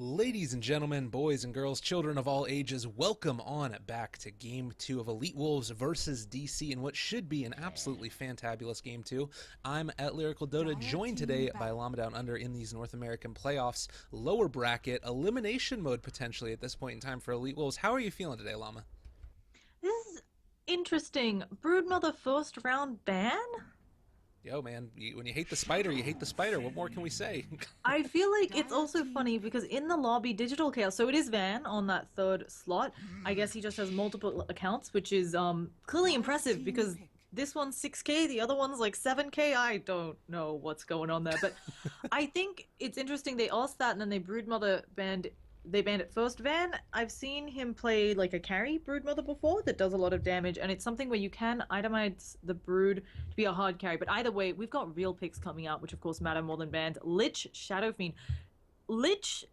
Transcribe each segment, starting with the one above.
Ladies and gentlemen, boys and girls, children of all ages, welcome on back to Game 2 of Elite Wolves versus DC in what should be an absolutely fantabulous Game 2. I'm at Lyrical Dota, joined today by Llama Down Under in these North American playoffs, lower bracket, elimination mode potentially at this point in time for Elite Wolves. How are you feeling today, Llama? This is interesting. Broodmother first round ban? Yo, man, when you hate the spider, you hate the spider. What more can we say? I feel like it's also funny because in the lobby, Digital Chaos, so it is Van on that third slot. I guess he just has multiple accounts, which is clearly impressive because this one's 6K, the other one's like 7K. I don't know what's going on there, but I think it's interesting. They asked that and then they banned it first. Van, I've seen him play like a carry Broodmother before that does a lot of damage, and it's something where you can itemize the Brood to be a hard carry. But either way, we've got real picks coming out, which of course matter more than banned. Lich, Shadow Fiend. Lich,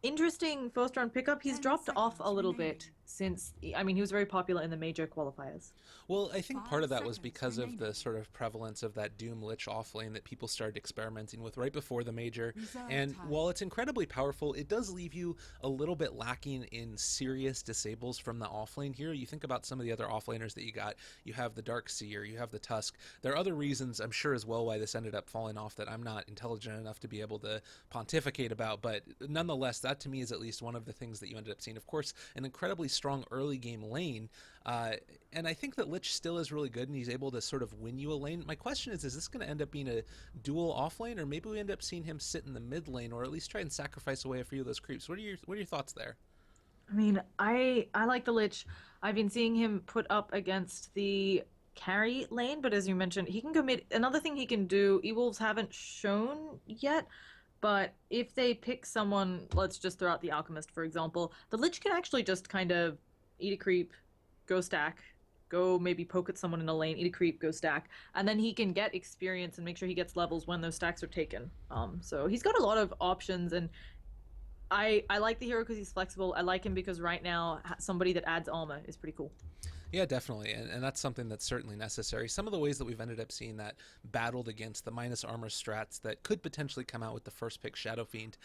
interesting first round pickup. He's dropped off a little bit since, I mean, he was very popular in the major qualifiers. Well, I think part of that was because of the sort of prevalence of that Doom Lich offlane that people started experimenting with right before the major. And while it's incredibly powerful, it does leave you a little bit lacking in serious disables from the offlane here. You think about some of the other offlaners that you got. You have the Dark Seer, you have the Tusk. There are other reasons, I'm sure as well, why this ended up falling off that I'm not intelligent enough to be able to pontificate about. But nonetheless, that to me is at least one of the things that you ended up seeing. Of course, an incredibly strong early game lane, and I think that Lich still is really good and he's able to sort of win you a lane. My question is this going to end up being a dual off lane, or maybe we end up seeing him sit in the mid lane, or at least try and sacrifice away a few of those creeps? What are your thoughts there? I mean, I like the Lich. I've been seeing him put up against the carry lane, but as you mentioned, he can go mid. Another thing he can do, E-Wolves haven't shown yet, but if they pick someone, let's just throw out the Alchemist, for example, the Lich can actually just kind of eat a creep, go stack, go maybe poke at someone in a lane, eat a creep, go stack, and then he can get experience and make sure he gets levels when those stacks are taken. So he's got a lot of options, and I like the hero because he's flexible. I like him because right now somebody that adds armor is pretty cool. Yeah, definitely, and that's something that's certainly necessary. Some of the ways that we've ended up seeing that battled against the minus armor strats that could potentially come out with the first pick Shadow Fiend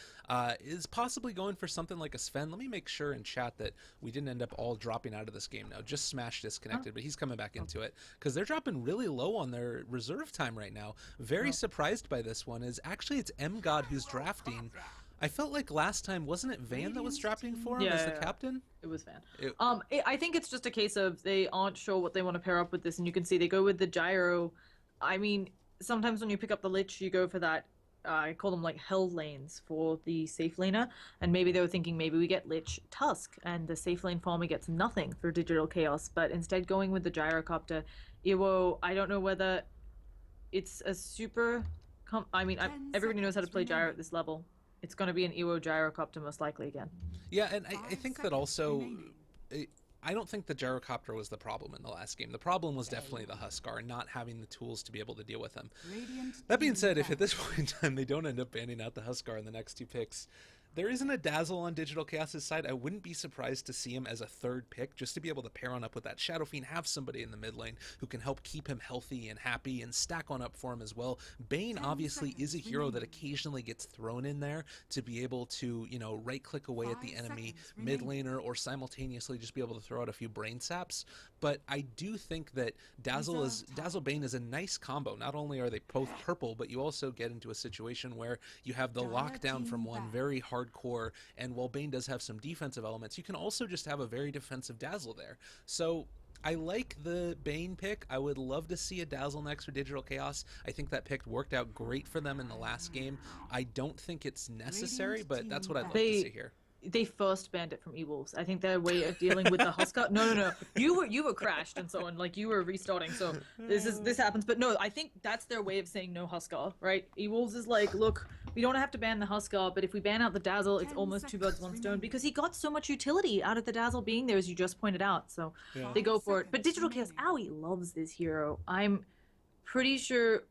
is possibly going for something like a Sven. Let me make sure in chat that we didn't end up all dropping out of this game now. Just Smash disconnected, but he's coming back into it because they're dropping really low on their reserve time right now. Very surprised by this one. Is actually it's M God who's drafting. I felt like last time, wasn't it Van that was drafting for him as the captain? It was Van. I think it's just a case of they aren't sure what they want to pair up with this, and you can see they go with the gyro. I mean, sometimes when you pick up the Lich, you go for that, I call them like hell lanes for the safe laner, and maybe they were thinking maybe we get Lich Tusk, and the safe lane farmer gets nothing for Digital Chaos, but instead going with the gyrocopter. Iwo, I don't know whether it's a super... everybody knows how to play gyro at this level. It's going to be an Ewo gyrocopter most likely again. Yeah, and I think that also... I don't think the gyrocopter was the problem in the last game. The problem was definitely the Huskar not having the tools to be able to deal with him. That being said, if at this point in time they don't end up banning out the Huskar in the next two picks, there isn't a Dazzle on Digital Chaos' side. I wouldn't be surprised to see him as a third pick, just to be able to pair on up with that Shadow Fiend, have somebody in the mid lane who can help keep him healthy and happy and stack on up for him as well. Bane obviously is a hero that occasionally gets thrown in there to be able to, you know, right-click away at the enemy mid laner or simultaneously just be able to throw out a few brain saps. But I do think that Dazzle Bane is a nice combo. Not only are they both purple, but you also get into a situation where you have the lockdown from one very hardcore, and while Bane does have some defensive elements, you can also just have a very defensive Dazzle there. So I like the Bane pick. I would love to see a Dazzle next for Digital Chaos. I think that pick worked out great for them in the last game. I don't think it's necessary, but that's what I'd love to see here. They first banned it from E-Wolves. I think their way of dealing with the Huskar. No. You were crashed and so on. Like you were restarting. So this happens. But no, I think that's their way of saying no Huskar, right? E-Wolves is like, look, we don't have to ban the Huskar, but if we ban out the Dazzle, it's almost two birds, one stone, because he got so much utility out of the Dazzle being there, as you just pointed out. So they go for it. But Digital Chaos, Owie loves this hero. I'm pretty sure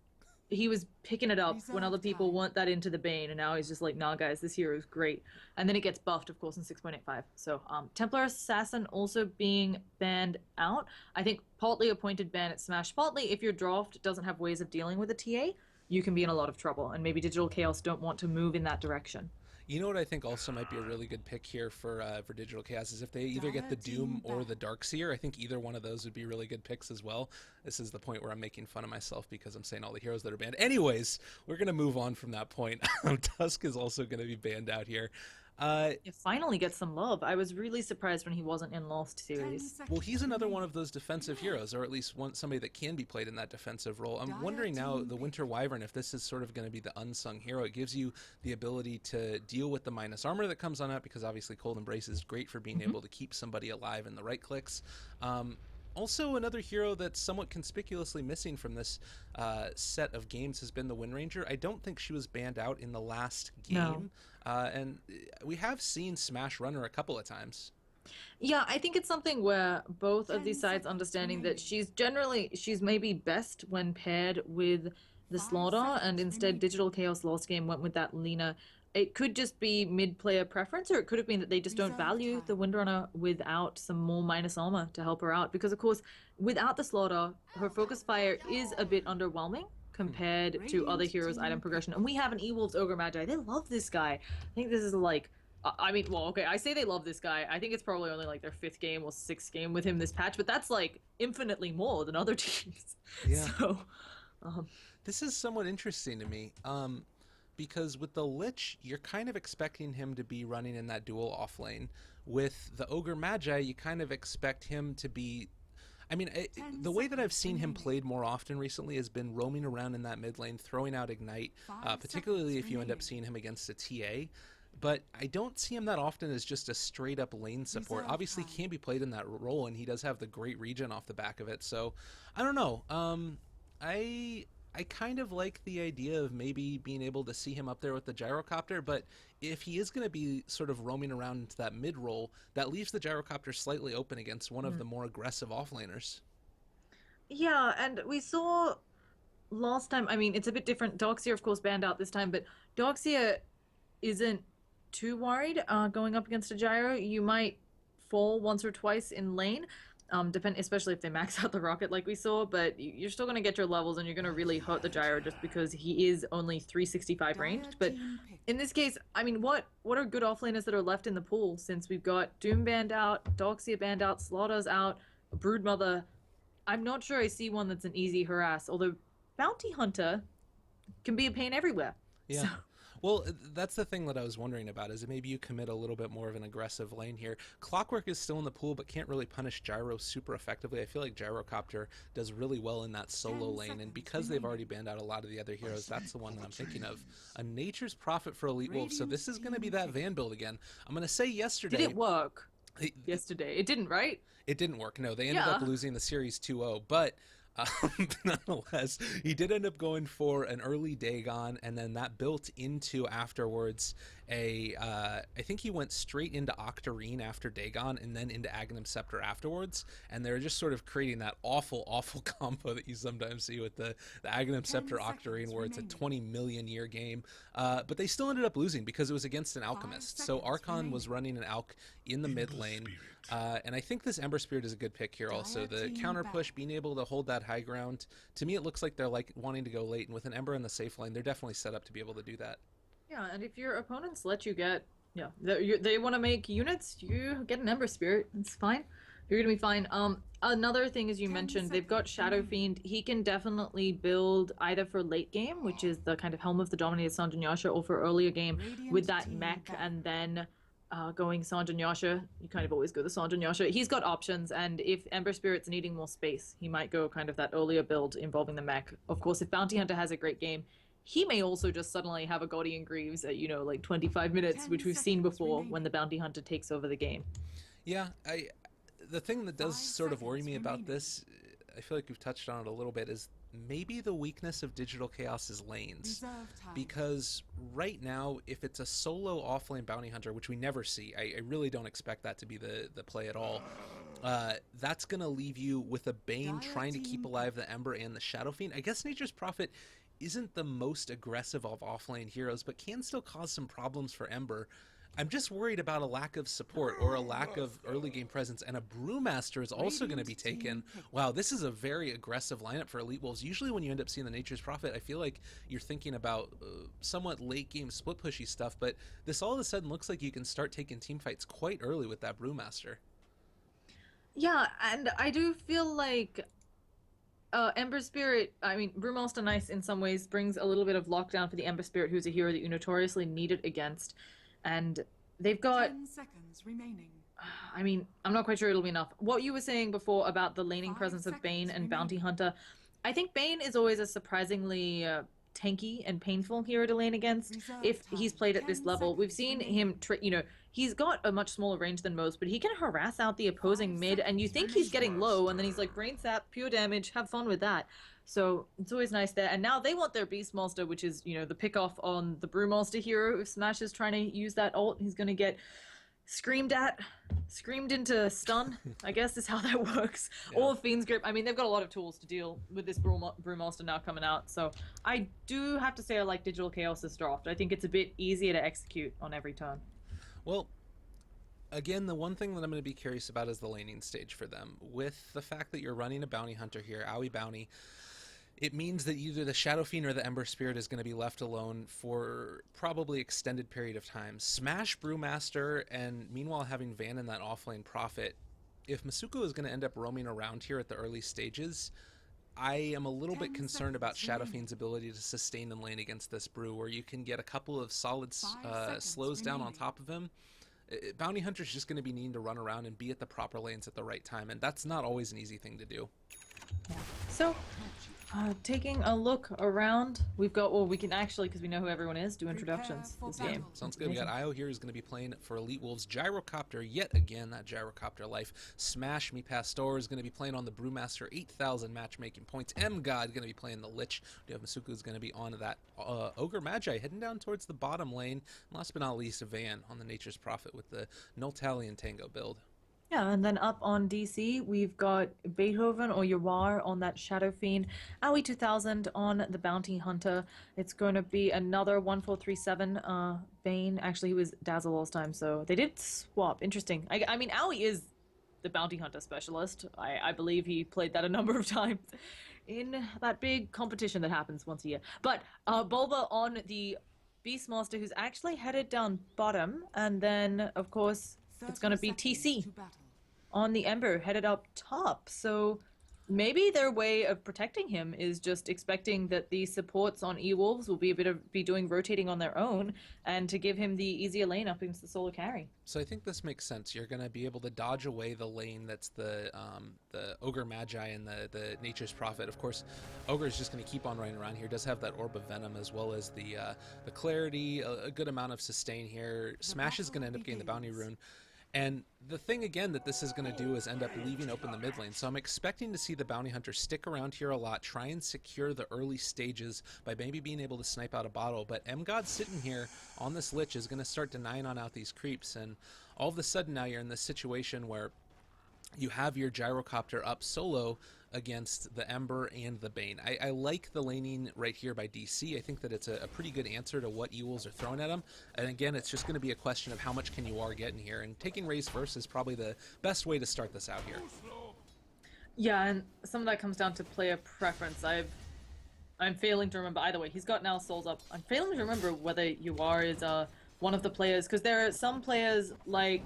he was picking it up when other people weren't that into the Bane, and now he's just like, nah, guys, this hero is great. And then it gets buffed, of course, in 6.85. So Templar Assassin also being banned out. I think partly a pointed ban at Smash. Partly, if your draft doesn't have ways of dealing with a TA, you can be in a lot of trouble, and maybe Digital Chaos don't want to move in that direction. You know what I think also might be a really good pick here for Digital Chaos is if they either get the Doom or the Darkseer. I think either one of those would be really good picks as well. This is the point where I'm making fun of myself because I'm saying all the heroes that are banned. Anyways, we're gonna move on from that point. Tusk is also gonna be banned out here. You finally get some love. I was really surprised when he wasn't in Lost series. Well, he's another one of those defensive heroes, or at least somebody that can be played in that defensive role. I'm wondering now, the Winter Wyvern, if this is sort of going to be the unsung hero. It gives you the ability to deal with the minus armor that comes on it, because obviously Cold Embrace is great for being able to keep somebody alive in the right clicks. Also, another hero that's somewhat conspicuously missing from this set of games has been the Wind Ranger. I don't think she was banned out in the last game. No. And we have seen Smash Runner a couple of times. Yeah, I think it's something where both of these sides understanding that she's maybe best when paired with the Slaughter, and instead Digital Chaos Lost Game went with that Lena. It could just be mid-player preference, or it could have been that they just don't value the Windrunner without some more minus armor to help her out. Because of course, without the Slaughter, her focus fire is a bit underwhelming compared to other heroes' item progression. And we have an E-Wolves Ogre Magi. They love this guy. I think this is like I mean, well, okay, I say they love this guy. I think it's probably only like their 5th game or 6th game with him this patch, but that's like infinitely more than other teams. Yeah. So, this is somewhat interesting to me. Because with the Lich, you're kind of expecting him to be running in that dual off lane. With the Ogre Magi, you kind of expect him to be. I mean, the way that I've seen him played more often recently has been roaming around in that mid lane, throwing out Ignite, particularly if you end up seeing him against a TA. But I don't see him that often as just a straight up lane support. Obviously, he can be played in that role, and he does have the great regen off the back of it. So, I don't know. I kind of like the idea of maybe being able to see him up there with the gyrocopter, but if he is going to be sort of roaming around into that mid role, that leaves the gyrocopter slightly open against one of the more aggressive offlaners. yeah, and we saw last time, I mean, it's a bit different. Doxia, of course, banned out this time, but Doxia isn't too worried going up against a gyro. You might fall once or twice in lane, especially if they max out the rocket like we saw, but you're still going to get your levels and you're going to really hurt the gyro just because he is only 365 ranged. But in this case, I mean, what are good offlaners that are left in the pool, since we've got Doom banned out, Doxia banned out, Slaughter's out, Broodmother. I'm not sure I see one that's an easy harass, although Bounty Hunter can be a pain everywhere. Yeah. So. Well, that's the thing that I was wondering about, is that maybe you commit a little bit more of an aggressive lane here. Clockwork is still in the pool, but can't really punish Gyro super effectively. I feel like Gyrocopter does really well in that solo lane, and because they've already banned out a lot of the other heroes, that's the one that I'm thinking of. A Nature's Prophet for Elite Wolf, so this is going to be that Van build again. I'm going to say yesterday... Did it work yesterday? It didn't, right? It didn't work, no. They ended up losing the Series 2-0, but... nonetheless, he did end up going for an early Dagon, and then that built into afterwards I think he went straight into Octarine after Dagon and then into Aghanim Scepter afterwards, and they're just sort of creating that awful combo that you sometimes see with the Aghanim Scepter Octarine, where it's a 20 million year game, but they still ended up losing because it was against an Alchemist. So Archon was running an Alch in the mid lane, and I think this Ember Spirit is a good pick here also. The counter push, being able to hold that high ground, to me it looks like they're like wanting to go late, and with an Ember in the safe lane, they're definitely set up to be able to do that. Yeah, and if your opponents let you get, they want to make units, you get an Ember Spirit. It's fine. You're gonna be fine. Another thing, as you mentioned, they've got Shadow Fiend. He can definitely build either for late game, which is the kind of Helm of the Dominated Sanjan Yasha, or for earlier game with that mech, and then going Sanjan Yasha. You kind of always go the Sanjan Yasha. He's got options, and if Ember Spirit's needing more space, he might go kind of that earlier build involving the mech. Of course, if Bounty Hunter has a great game, he may also just suddenly have a Guardian Greaves at, like 25 minutes, which we've seen before when the Bounty Hunter takes over the game. Yeah, the thing that does sort of worry me about this, I feel like we've touched on it a little bit, is maybe the weakness of Digital Chaos's lanes. Because right now, if it's a solo offlane Bounty Hunter, which we never see, I really don't expect that to be the play at all, that's going to leave you with a Bane trying to keep alive the Ember and the Shadow Fiend. I guess Nature's Prophet isn't the most aggressive of offlane heroes, but can still cause some problems for Ember. I'm just worried about a lack of support or a lack of early game presence, and a Brewmaster is also going to be taken. Wow, this is a very aggressive lineup for Elite Wolves. Usually when you end up seeing the Nature's Prophet, I feel like you're thinking about somewhat late game split pushy stuff, but this all of a sudden looks like you can start taking team fights quite early with that Brewmaster. Yeah, and I do feel like Ember Spirit, I mean, Brewmaster Nice in some ways brings a little bit of lockdown for the Ember Spirit, who's a hero that you notoriously need it against. And they've got 10 seconds remaining. I mean, I'm not quite sure it'll be enough. What you were saying before about the laning 5 presence of Bane seconds and Bounty remaining. Hunter, I think Bane is always a surprisingly tanky and painful hero to lane against Reserve if time, he's played at this 10 level. We've seconds seen remaining. him, he's got a much smaller range than most, but he can harass out the opposing 5 mid, and you seconds think he's remaining. getting low, and then he's like brain sap, pure damage, have fun with that. So it's always nice there. And now they want their Beastmaster, which is, the pick off on the Brewmaster hero. If Smash is trying to use that ult, he's going to get screamed into stun, I guess is how that works. Yeah. Or Fiend's Grip. I mean, they've got a lot of tools to deal with this Brewmaster now coming out. So I do have to say I like Digital Chaos's draft. I think it's a bit easier to execute on every turn. Well, again, the one thing that I'm going to be curious about is the laning stage for them. With the fact that you're running a Bounty Hunter here, Owie Bounty, it means that either the Shadow Fiend or the Ember Spirit is going to be left alone for probably extended period of time. Smash Brewmaster, and meanwhile having Van in that offlane Prophet. If Masuko is going to end up roaming around here at the early stages, I am a little bit 10 concerned about seconds Shadow remaining. Fiend's ability to sustain and lane against this Brew, where you can get a couple of solid 5 seconds slows down on remaining. top of him. Bounty Hunter's just going to be needing to run around and be at the proper lanes at the right time, and that's not always an easy thing to do. So, taking a look around, we've got, well, we can actually, because we know who everyone is, do introductions for this battle. game. Sounds good. We got Io here who's going to be playing for Elite Wolves. Gyrocopter, yet again, that Gyrocopter life. Smash Me Pastor is going to be playing on the Brewmaster, 8,000 matchmaking points. M-God going to be playing the Lich. We have Masuku is going to be on that Ogre Magi, heading down towards the bottom lane. And last but not least, Van on the Nature's Prophet with the Noltalian Tango build. Yeah, and then up on DC, we've got Beethoven or Yawar on that Shadow Fiend, Owie 2000 on the Bounty Hunter. It's going to be another 1437 Bane. Actually, he was Dazzle last time, so they did swap. Interesting. I mean, Owie is the Bounty Hunter specialist. I believe he played that a number of times in that big competition that happens once a year. But Bulba on the Beastmaster, who's actually headed down bottom, and then, of course, it's going to be 30 seconds TC to battle. on the Ember headed up top. So maybe their way of protecting him is just expecting that the supports on E-Wolves will be doing rotating on their own, and to give him the easier lane up against the solo carry. So I think this makes sense. You're going to be able to dodge away the lane that's the Ogre Magi and the Nature's Prophet. Of course, Ogre is just going to keep on running around here. Does have that Orb of Venom as well as the Clarity, a good amount of sustain here. Smash is going to end up getting the Bounty Rune. And the thing, again, that this is going to do is end up leaving open the mid lane. So I'm expecting to see the Bounty Hunter stick around here a lot, try and secure the early stages by maybe being able to snipe out a bottle. But M-God sitting here on this Lich is going to start denying on out these creeps. And all of a sudden now you're in this situation where you have your Gyrocopter up solo against the Ember and the Bane. I like the laning right here by DC. I think that it's a pretty good answer to what E-Wolves are throwing at him. And again, it's just going to be a question of how much can you get in here. And taking Raze first is probably the best way to start this out here. Yeah, and some of that comes down to player preference. I'm failing to remember either way. He's got now souls up. I'm failing to remember whether Yawar is one of the players, because there are some players like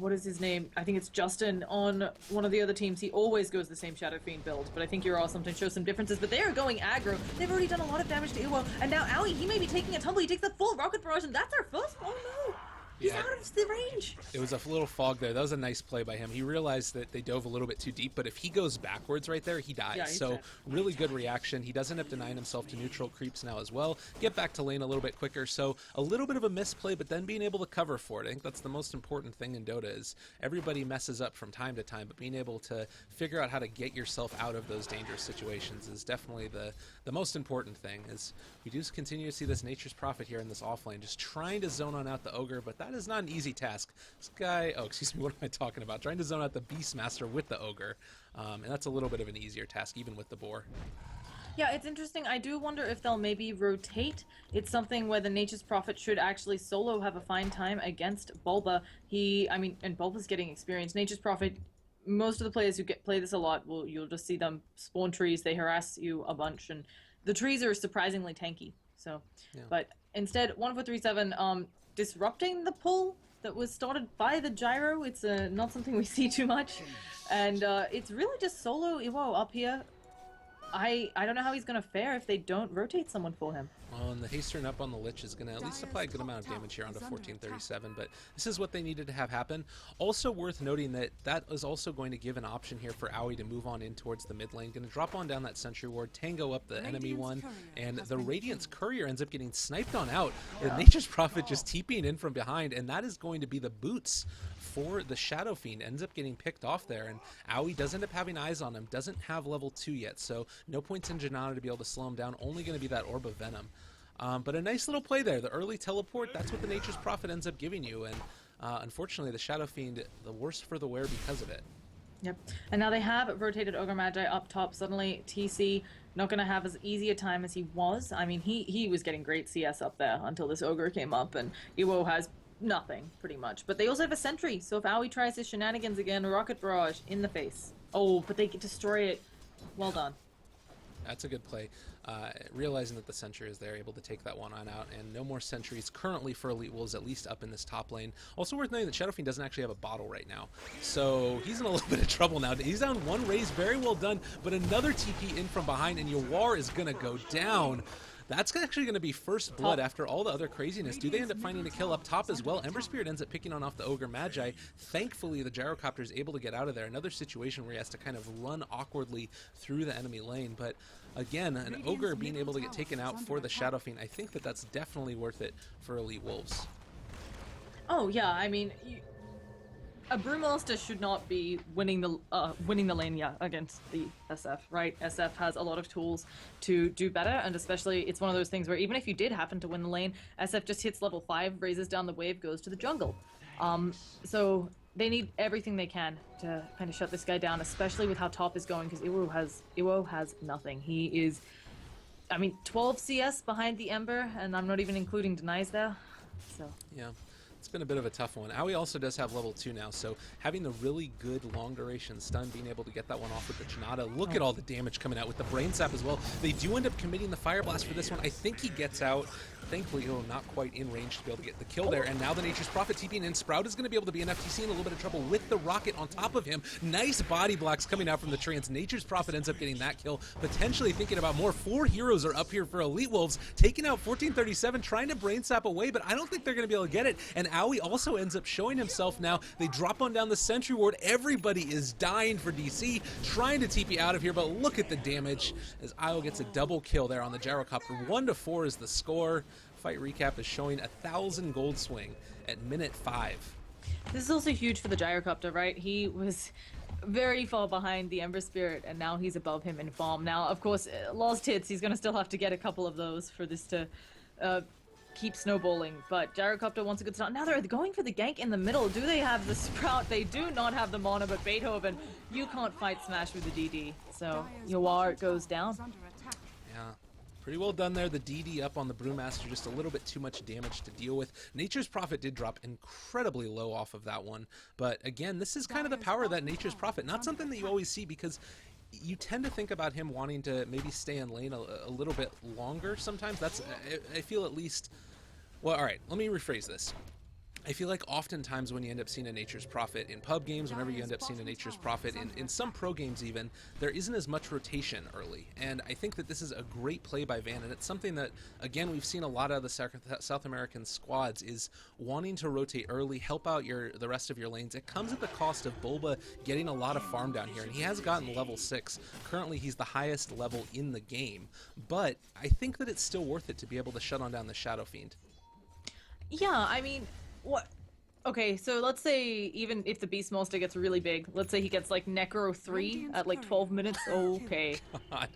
what is his name? I think it's Justin on one of the other teams. He always goes the same Shadow Fiend build, but I think Yawar sometimes shows some differences. But they are going aggro. They've already done a lot of damage to Iwo, and now Owie, he may be taking a tumble. He takes the full rocket barrage, and that's our first. Oh no! He's Yeah. out of the range. It was a little fog there. That was a nice play by him. He realized that they dove a little bit too deep, but if he goes backwards right there, he dies. Yeah, he's So dead. really good reaction. He does end up denying himself to neutral creeps now as well. Get back to lane a little bit quicker. So a little bit of a misplay, but then being able to cover for it. I think that's the most important thing in Dota is everybody messes up from time to time, but being able to figure out how to get yourself out of those dangerous situations is definitely the most important thing. Is we do continue to see this Nature's Prophet here in this offlane, just trying to zone on out the Ogre, but that is not an easy task. This guy, oh, excuse me, what am I talking about? Trying to zone out the Beastmaster with the Ogre, and that's a little bit of an easier task, even with the Boar. Yeah, it's interesting. I do wonder if they'll maybe rotate. It's something where the Nature's Prophet should actually solo have a fine time against Bulba. I mean, and Bulba's getting experience. Nature's Prophet, most of the players who play this a lot you'll just see them spawn trees. They harass you a bunch, and the trees are surprisingly tanky. So, Yeah. but instead, 1437, disrupting the pull that was started by the gyro. It's not something we see too much, and it's really just solo Iwo up here. I don't know how he's gonna fare if they don't rotate someone for him. Well, and the haste turn up on the Lich is going to at least apply a good amount of damage here onto 1437, but this is what they needed to have happen. Also worth noting that that is also going to give an option here for Aoi to move on in towards the mid lane. Going to drop on down that Sentry Ward, tango up the enemy one, and the Radiance Courier ends up getting sniped on out. The Nature's Prophet just TPing in from behind, and that is going to be the boots for the Shadow Fiend. Ends up getting picked off there, and Aoi does end up having eyes on him, doesn't have level 2 yet, so no points in Janata to be able to slow him down, only going to be that Orb of Venom. But a nice little play there. The early teleport, that's what the Nature's Prophet ends up giving you, and unfortunately the Shadow Fiend, the worse for the wear because of it. Yep. And now they have rotated Ogre Magi up top. Suddenly TC not going to have as easy a time as he was. I mean, he was getting great CS up there until this Ogre came up, and Iwo has nothing, pretty much. But they also have a Sentry, so if Aoi tries his shenanigans again, Rocket Barrage in the face. Oh, but they can destroy it. Well done. That's a good play. Realizing that the Sentry is there, able to take that one on out, and no more Sentries currently for Elite Wolves, at least up in this top lane. Also worth noting that Shadow Fiend doesn't actually have a bottle right now, so he's in a little bit of trouble now. He's down one raise, very well done, but another TP in from behind, and Yawar is going to go down. That's actually going to be first blood after all the other craziness. Do they end up finding a kill up top as well? Ember Spirit ends up picking on off the Ogre Magi. Thankfully, the Gyrocopter is able to get out of there. Another situation where he has to kind of run awkwardly through the enemy lane. But again, an Ogre being able to get taken out for the Shadow Fiend, I think that that's definitely worth it for Elite Wolves. Oh, yeah, I mean, a Brewmaster should not be winning the lane, yeah, against the SF, right? SF has a lot of tools to do better, and especially it's one of those things where even if you did happen to win the lane, SF just hits level 5, raises down the wave, goes to the jungle. So they need everything they can to kind of shut this guy down, especially with how top is going, because Iwo has nothing. He is, I mean, 12 CS behind the Ember, and I'm not even including denies there, so. Yeah. It's been a bit of a tough one. Aoi also does have level 2 now, so having the really good long duration stun, being able to get that one off with the Janata. Look at all the damage coming out with the Brain Sap as well. They do end up committing the Fire Blast for this one. I think he gets out. Thankfully, not quite in range to be able to get the kill there. And now the Nature's Prophet TPing in. Sprout is going to be able to be an FTC in a little bit of trouble with the rocket on top of him. Nice body blocks coming out from the Trance. Nature's Prophet ends up getting that kill. Potentially thinking about more. 4 heroes are up here for Elite Wolves, taking out 1437, trying to Brain Sap away, but I don't think they're going to be able to get it. And Aoi also ends up showing himself now. They drop on down the Sentry Ward. Everybody is dying for DC, trying to TP out of here, but look at the damage as Aoi gets a double kill there on the Gyrocopter. 1-4 is the score. Fight recap is showing 1,000 gold swing at minute 5. This is also huge for the Gyrocopter, right? He was very far behind the Ember Spirit, and now he's above him in farm. Now, of course, lost hits, he's going to still have to get a couple of those for this to keep snowballing, but Gyrocopter wants a good start. Now they're going for the gank in the middle. Do they have the Sprout? They do not have the mana, but Beethoven, you can't fight Smash with the DD. So, Yawar goes down. Yeah. Pretty well done there. The DD up on the Brewmaster, just a little bit too much damage to deal with. Nature's Prophet did drop incredibly low off of that one. But again, this is kind of the power of that Nature's Prophet. Not something that you always see because you tend to think about him wanting to maybe stay in lane a little bit longer sometimes. That's, I feel at least... Well, all right, let me rephrase this. I feel like oftentimes when you end up seeing a Nature's Prophet in pub games, whenever you end up seeing a Nature's Prophet in some pro games even, there isn't as much rotation early. And I think that this is a great play by Van, and it's something that, again, we've seen a lot of the South American squads is wanting to rotate early, help out the rest of your lanes. It comes at the cost of Bulba getting a lot of farm down here, and he has gotten level 6. Currently, he's the highest level in the game. But I think that it's still worth it to be able to shut on down the Shadow Fiend. Yeah, I mean... What? Okay, so let's say even if the Beast Monster gets really big, let's say he gets like Necro 3 at like 12 minutes, okay. God.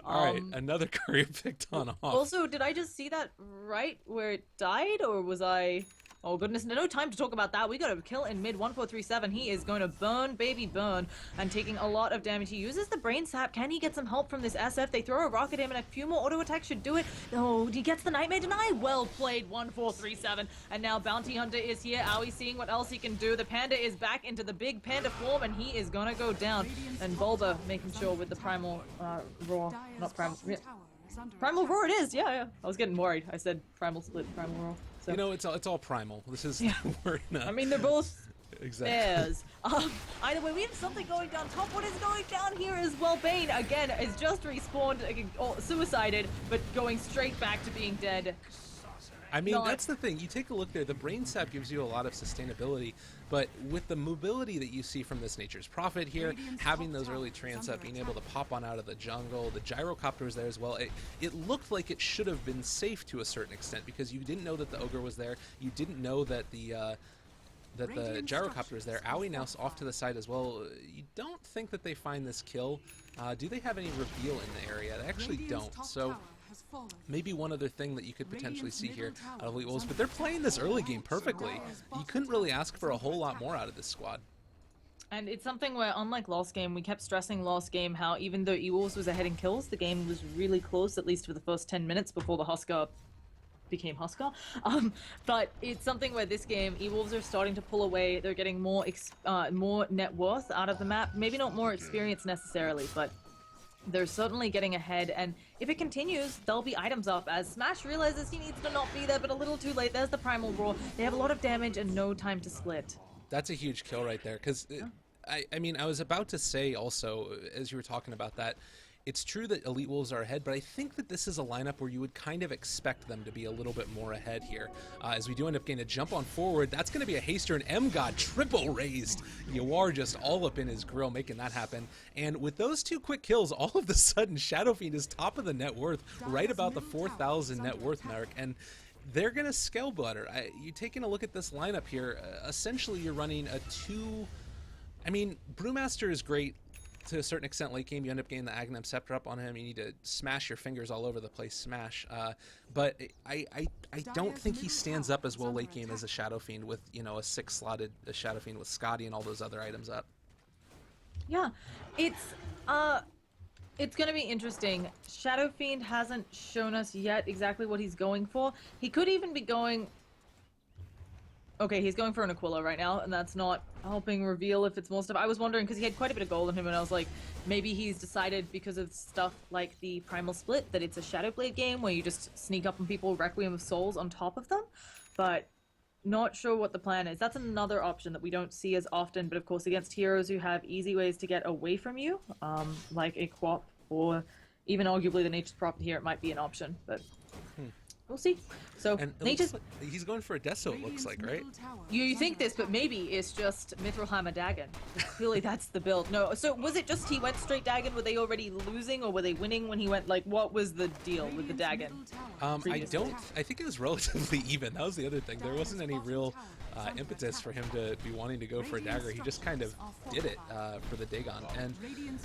Alright, another courier picked on off. Also, did I just see that right where it died, or was I... Oh goodness, no time to talk about that. We got a kill in mid 1437. He is going to burn, baby burn, and taking a lot of damage. He uses the brain sap. Can he get some help from this SF? They throw a rocket at him, and a few more auto attacks should do it. Oh, he gets the nightmare deny. Well played, 1437. And now Bounty Hunter is here. Aoi seeing what else he can do. The panda is back into the big panda form, and he is gonna go down. And Bulba making sure with the primal roar, not primal. Primal roar it is. Yeah. I was getting worried. I said primal split, primal roar. So. You know, it's all primal. This is we're not... I mean, they're both exactly. bears. Either way, we have something going down top. What is going down here as well? Bane again is just respawned, suicided, but going straight back to being dead. I mean, that's the thing. You take a look there. The brain sap gives you a lot of sustainability, but with the mobility that you see from this Nature's Prophet here, having those early trans up, being able to pop on out of the jungle, the gyrocopter was there as well. It looked like it should have been safe to a certain extent because you didn't know that the ogre was there. You didn't know that the gyrocopter is there. Aoi now off to the side as well. You don't think that they find this kill. Do they have any reveal in the area? They actually don't. So maybe one other thing that you could potentially see here out of Elite Wolves, but they're playing this early game perfectly. You couldn't really ask for a whole lot more out of this squad. And it's something where, unlike last game, we kept stressing last game how even though E-Wolves was ahead in kills, the game was really close, at least for the first 10 minutes before the Husker became Husker. But it's something where this game, E-Wolves are starting to pull away. They're getting more net worth out of the map. Maybe not more experience necessarily, but they're certainly getting ahead, and if it continues, there'll be items up as Smash realizes he needs to not be there, but a little too late. There's the Primal Roar. They have a lot of damage and no time to split. That's a huge kill right there, because I mean, I was about to say also, as you were talking about that, it's true that Elite Wolves are ahead, but I think that this is a lineup where you would kind of expect them to be a little bit more ahead here. As we do end up getting a jump on forward, that's going to be a Haster and M-God triple raised. Yawar just all up in his grill making that happen. And with those two quick kills, all of a sudden Shadow Fiend is top of the net worth, right about the 4,000 net worth mark. And they're going to scale butter. You're taking a look at this lineup here. Essentially, you're running a two... I mean, Brewmaster is great. To a certain extent, late game, you end up getting the Aghanim Scepter up on him. You need to smash your fingers all over the place, smash. But I don't think he stands up as well late game as a Shadow Fiend with, you know, a 6-slotted Shadow Fiend with Scotty and all those other items up. Yeah, it's going to be interesting. Shadow Fiend hasn't shown us yet exactly what he's going for. He could even be going... Okay, he's going for an Aquila right now, and that's not helping reveal if it's more stuff. I was wondering, because he had quite a bit of gold on him, and I was like, maybe he's decided because of stuff like the Primal Split that it's a Shadowblade game where you just sneak up on people, Requiem of Souls on top of them, but not sure what the plan is. That's another option that we don't see as often, but of course against heroes who have easy ways to get away from you, like a Quap, or even arguably the Nature's Prophet here, it might be an option, but... We'll see. So, Nature's... Like he's going for a Deso, it looks like, right? You think this, but maybe it's just Mithril Hammer Dagon. Clearly that's the build. No, so was it just he went straight Dagon? Were they already losing, or were they winning when he went, like, what was the deal with the Dagon? I think it was relatively even. That was the other thing. There wasn't any real impetus for him to be wanting to go for a dagger. He just kind of did it for the Dagon. And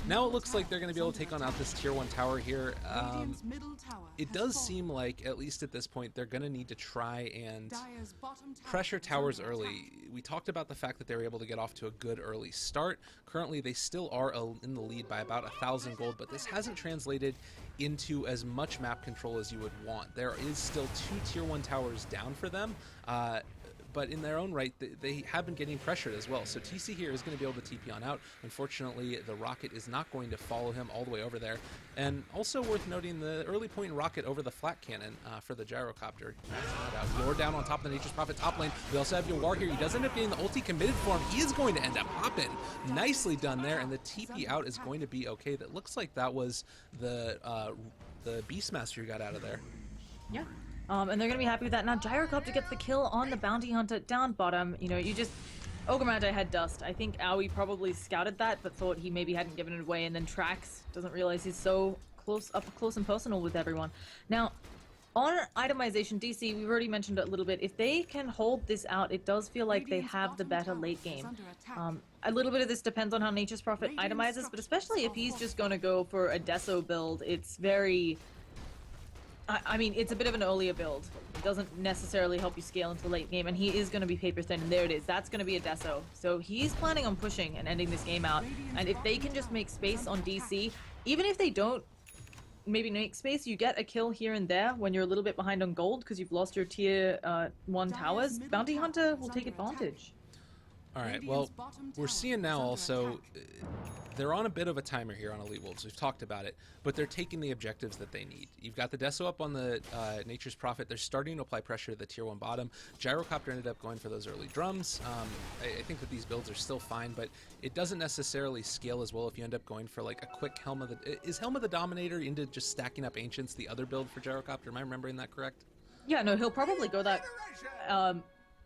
now it looks like they're going to be able to take on out this tier 1 tower here. It does seem like, at least at this point, they're going to need to try and pressure towers early. We talked about the fact that they were able to get off to a good early start. Currently, they still are in the lead by about 1,000 gold, but this hasn't translated into as much map control as you would want. There is still 2 tier 1 towers down for them, but in their own right, they have been getting pressured as well. So TC here is going to be able to TP on out. Unfortunately, the rocket is not going to follow him all the way over there. And also worth noting, the early point rocket over the flat cannon for the gyrocopter. You're down on top of the Nature's Prophet top lane. We also have Yawar here. He does end up getting the ulti committed for him. He is going to end up hopping. Nicely done there, and the TP out is going to be okay. That looks like that was the Beastmaster who got out of there. Yeah. And they're going to be happy with that. Now, Gyrocopter gets the kill on the Bounty Hunter down bottom. You know, you just... Ogre Magi had dust. I think Aoi probably scouted that, but thought he maybe hadn't given it away, and then Trax doesn't realize he's so up close and personal with everyone. Now, on itemization, DC, we've already mentioned it a little bit. If they can hold this out, it does feel like they have the better late game. A little bit of this depends on how Nature's Prophet itemizes, but especially if he's just going to go for a Deso build, it's very... I mean, it's a bit of an earlier build. It doesn't necessarily help you scale into the late game, and he is going to be paper thin, and there it is. That's going to be a Deso. So he's planning on pushing and ending this game out. And if they can just make space on DC, even if they don't maybe make space, you get a kill here and there when you're a little bit behind on gold because you've lost your tier 1 towers. Bounty Hunter will take advantage. All right, well, we're seeing now also they're on a bit of a timer here on Elite Wolves. We've talked about it, but they're taking the objectives that they need. You've got the Deso up on the Nature's Prophet. They're starting to apply pressure to the tier 1 bottom. Gyrocopter ended up going for those early drums. I think that these builds are still fine, but it doesn't necessarily scale as well if you end up going for like a quick Helm of the... Is Helm of the Dominator into just stacking up Ancients the other build for Gyrocopter? Am I remembering that correct? Yeah, no, he'll probably go that...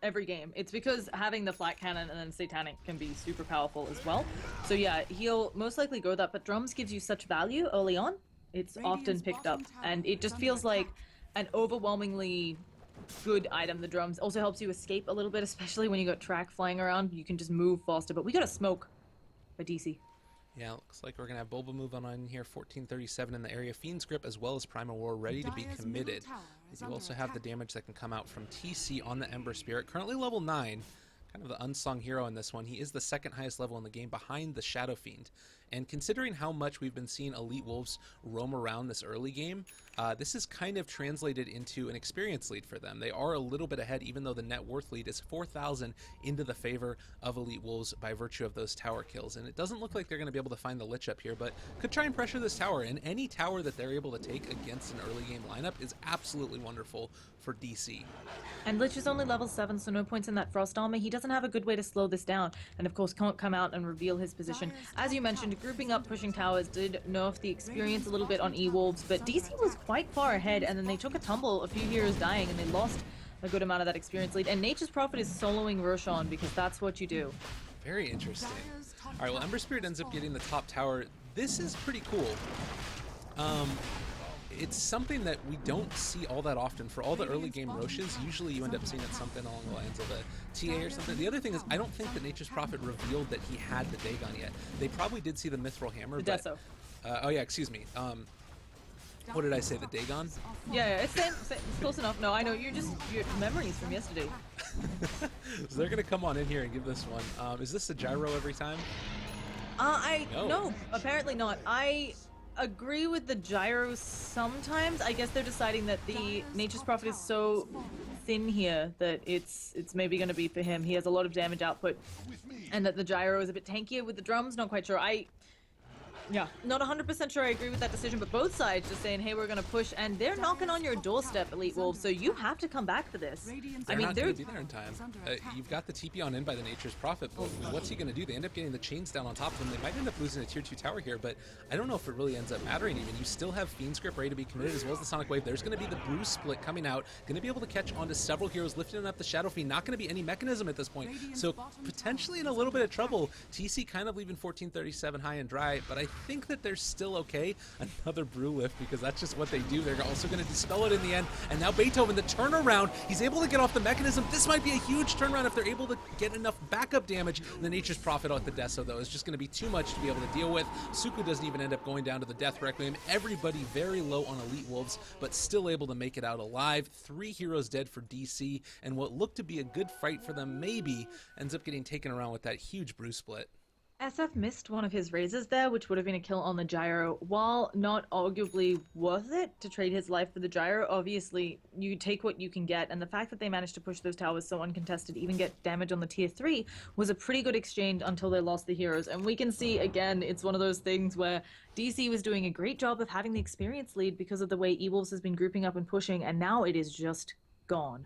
every game. It's because having the flat cannon and then Satanic can be super powerful as well. So yeah, he'll most likely go that, but drums gives you such value early on. It's often picked up, and it just feels like an overwhelmingly good item, the drums. Also helps you escape a little bit, especially when you got track flying around. You can just move faster, but we got a smoke by DC. Yeah, looks like we're going to have Bulba move on in here, 1437 in the area. Fiend's Grip as well as Primal War ready to be committed. You also have the damage that can come out from TC on the Ember Spirit, currently level 9. Kind of the unsung hero in this one. He is the second highest level in the game behind the Shadow Fiend. And considering how much we've been seeing Elite Wolves roam around this early game, this is kind of translated into an experience lead for them. They are a little bit ahead, even though the net worth lead is 4,000 into the favor of Elite Wolves by virtue of those tower kills. And it doesn't look like they're going to be able to find the Lich up here, but could try and pressure this tower. And any tower that they're able to take against an early game lineup is absolutely wonderful for DC. And Lich is only level 7, so no points in that Frost Armor. He doesn't have a good way to slow this down, and of course can't come out and reveal his position. As you mentioned, grouping up, pushing towers did nerf the experience a little bit on E-Wolves, but DC was quite far ahead, and then they took a tumble, a few heroes dying, and they lost a good amount of that experience lead. And Nature's Prophet is soloing Roshan, because that's what you do. Very interesting. Alright, well, Ember Spirit ends up getting the top tower. This is pretty cool. It's something that we don't see all that often. For all the early game Roshes, usually you end up seeing it something along the lines of a TA or something. The other thing is, I don't think that Nature's Prophet revealed that he had the Dagon yet. They probably did see the Mithril Hammer, The but... Deso. Oh yeah, excuse me. What did I say, the Dagon? Yeah, it's close enough. No, I know, your memories from yesterday. So they're gonna come on in here and give this one. Is this a gyro every time? No, apparently not. I agree with the gyro sometimes. I guess they're deciding that the Nature's Prophet is so thin here that it's maybe going to be for him. He has a lot of damage output, and that the gyro is a bit tankier with the drums. Not quite sure. Yeah, not 100% sure I agree with that decision, but both sides just saying, hey, we're going to push, and they're knocking on your doorstep, Elite Wolves, so you have to come back for this. They're not going to be there in time. You've got the TP on in by the Nature's Prophet, but what's he going to do? They end up getting the chains down on top of him. They might end up losing a tier 2 tower here, but I don't know if it really ends up mattering even. You still have Fiend's Grip ready to be committed, as well as the Sonic Wave. There's going to be the Bruise Split coming out, going to be able to catch onto several heroes, lifting up the Shadow Fiend. Not going to be any mechanism at this point, so potentially in a little bit of trouble. TC kind of leaving 1437 high and dry, but I think that there's still okay. Another brew lift, because that's just what they do. They're also going to dispel it in the end. And now Beethoven, the turnaround, he's able to get off the mechanism. This might be a huge turnaround if they're able to get enough backup damage. The Nature's Prophet at the Deso, though, is just going to be too much to be able to deal with. Suku doesn't even end up going down to the Death Requiem. Everybody very low on Elite Wolves, but still able to make it out alive. 3 heroes dead for DC, and what looked to be a good fight for them maybe ends up getting taken around with that huge brew split. SF missed one of his raises there, which would have been a kill on the gyro. While not arguably worth it to trade his life for the gyro, obviously you take what you can get, and the fact that they managed to push those towers so uncontested, even get damage on the tier 3, was a pretty good exchange until they lost the heroes. And we can see, again, it's one of those things where DC was doing a great job of having the experience lead because of the way E-Wolves has been grouping up and pushing, and now it is just gone.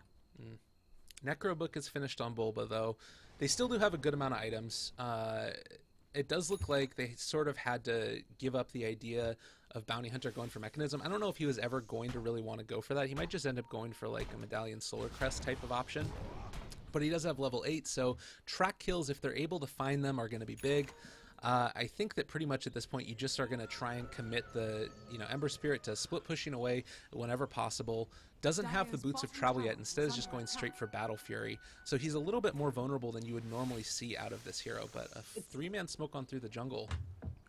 Necrobook is finished on Bulba, though. They still do have a good amount of items. It does look like they sort of had to give up the idea of Bounty Hunter going for Mechanism. I don't know if he was ever going to really want to go for that. He might just end up going for like a Medallion Solar Crest type of option. But he does have level 8, so track kills, if they're able to find them, are going to be big. I think that pretty much at this point you just are going to try and commit the Ember Spirit to split pushing away whenever possible. Doesn't have the Boots of Travel yet, instead is just going straight for Battle Fury. So he's a little bit more vulnerable than you would normally see out of this hero, but a 3-man smoke on through the jungle.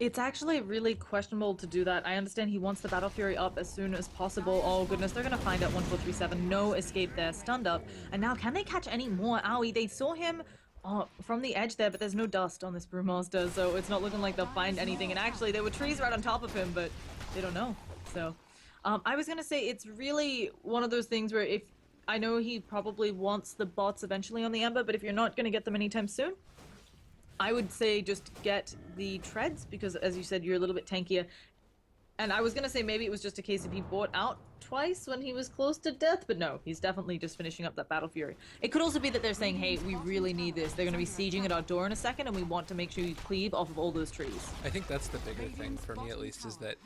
It's actually really questionable to do that. I understand he wants the Battle Fury up as soon as possible. Oh goodness, they're gonna find out 1437. No escape there, stunned up. And now can they catch any more? Owie, they saw him from the edge there, but there's no dust on this Brewmaster, so it's not looking like they'll find anything. And actually, there were trees right on top of him, but they don't know. So, I was gonna say it's really one of those things where if I know he probably wants the bots eventually on the Ember, but if you're not gonna get them anytime soon, I would say just get the treads because, as you said, you're a little bit tankier. And I was gonna say maybe it was just a case of he bought out twice when he was close to death, but no, he's definitely just finishing up that Battle Fury. It could also be that they're saying, hey, we really need this. They're gonna be sieging at our door in a second, and we want to make sure you cleave off of all those trees. I think that's the bigger thing for me, at least, is that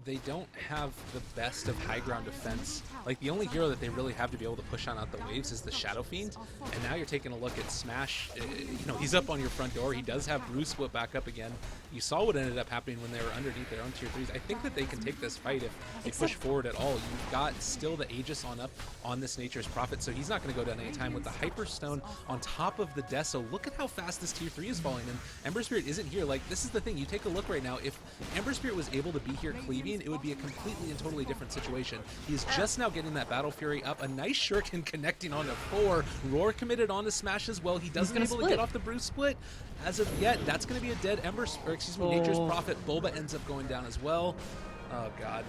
they don't have the best of high ground defense. Like, the only hero that they really have to be able to push on out the waves is the Shadow Fiend, and now you're taking a look at Smash. You know, he's up on your front door. He does have Brew Split back up again. You saw what ended up happening when they were underneath their own tier 3s. I think that they can take this fight if they push forward at all. You've got still the Aegis on up on this Nature's Prophet, so he's not going to go down any time with the Hyperstone on top of the Deso. Look at how fast this tier 3 is falling, and Ember Spirit isn't here. Like, this is the thing. You take a look right now. If Ember Spirit was able to be here cleaving, it would be a completely and totally different situation. He's just now getting that Battle Fury up. A nice Shuriken connecting onto 4. Roar committed onto Smash as well. He doesn't able to get off the Brew Split. As of yet, that's going to be a dead Ember, or excuse me, Nature's Prophet. Bulba ends up going down as well. Oh, God.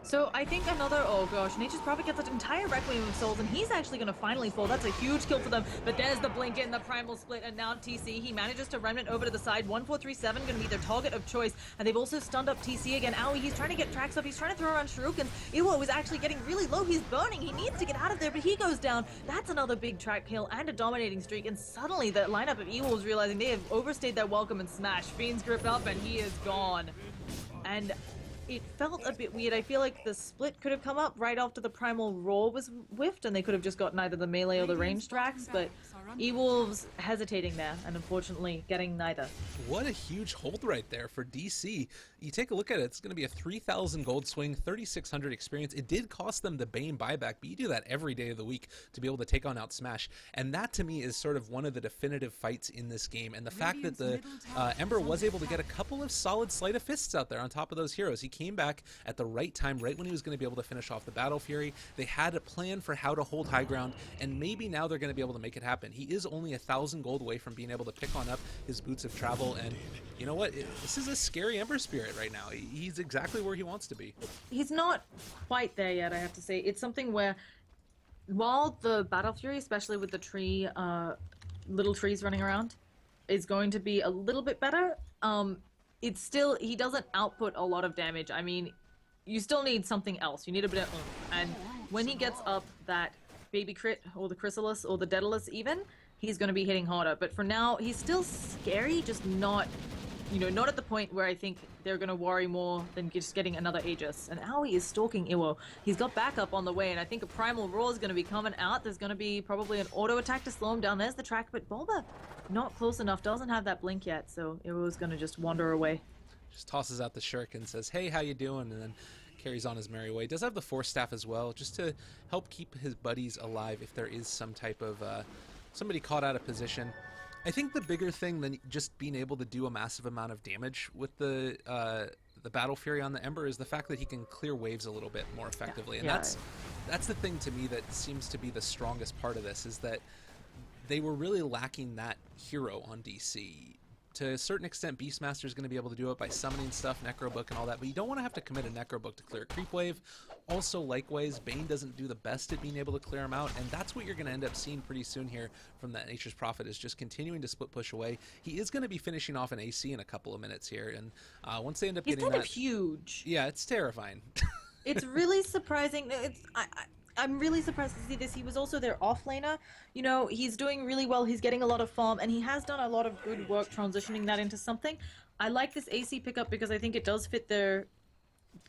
So I think another, oh gosh, Nature's Prophet gets an entire Requiem of Souls, and he's actually going to finally fall. That's a huge kill for them, but there's the Blink in, the Primal Split, and now TC, he manages to Remnant over to the side. 1437 going to be their target of choice, and they've also stunned up TC again. Owie, he's trying to get tracks up, he's trying to throw around Shurikens. Iwo is actually getting really low, he's burning, he needs to get out of there, but he goes down. That's another big track kill and a dominating streak, and suddenly the lineup of Iwo is realizing they have overstayed their welcome and Smash. Fiend's grip up, and he is gone. And it felt a bit weird. I feel like the split could have come up right after the Primal Roar was whiffed, and they could have just gotten either the melee or the ranged tracks, but E-Wolves hesitating there, and unfortunately getting neither. What a huge hold right there for DC. You take a look at it, it's going to be a 3,000 gold swing, 3,600 experience. It did cost them the Bane buyback, but you do that every day of the week to be able to take on out Smash, and that to me is sort of one of the definitive fights in this game, and the fact that the Ember was able to get a couple of solid sleight of fists out there on top of those heroes. He came back at the right time, right when he was going to be able to finish off the Battle Fury. They had a plan for how to hold high ground, and maybe now they're going to be able to make it happen. He is only 1,000 gold away from being able to pick on up his Boots of Travel, and you know what? This is a scary Ember Spirit right now. He's exactly where he wants to be. He's not quite there yet, I have to say. It's something where, while the Battle Fury, especially with the tree, little trees running around, is going to be a little bit better, it's still, he doesn't output a lot of damage. I mean, you still need something else. You need a bit of oomph. And when he gets up that Baby Crit, or the Chrysalis, or the Daedalus even, he's going to be hitting harder. But for now, he's still scary, just not, you know, not at the point where I think they're going to worry more than just getting another Aegis. And Owie is stalking Iwo. He's got backup on the way, and I think a Primal Roar is going to be coming out. There's going to be probably an auto attack to slow him down. There's the track, but Bulba not close enough, doesn't have that blink yet, so Iwo's going to just wander away. Just tosses out the Shuriken, says, hey, how you doing? And then carries on his merry way. Does have the Force Staff as well, just to help keep his buddies alive if there is some type of somebody caught out of position. I think the bigger thing than just being able to do a massive amount of damage with the Battle Fury on the Ember is the fact that he can clear waves a little bit more effectively. And that's the thing to me that seems to be the strongest part of this, is that they were really lacking that hero on DC. To a certain extent, Beastmaster is going to be able to do it by summoning stuff, Necrobook and all that, but you don't want to have to commit a Necrobook to clear a creep wave. Also, likewise, Bane doesn't do the best at being able to clear him out, and that's what you're going to end up seeing pretty soon here from that Nature's Prophet, is just continuing to split push away. He is going to be finishing off an AC in a couple of minutes here, and once they end up getting that... He's kind of huge. Yeah, it's terrifying. It's really surprising. I'm really surprised to see this. He was also their offlaner. You know, he's doing really well. He's getting a lot of farm, and he has done a lot of good work transitioning that into something. I like this AC pickup because I think it does fit their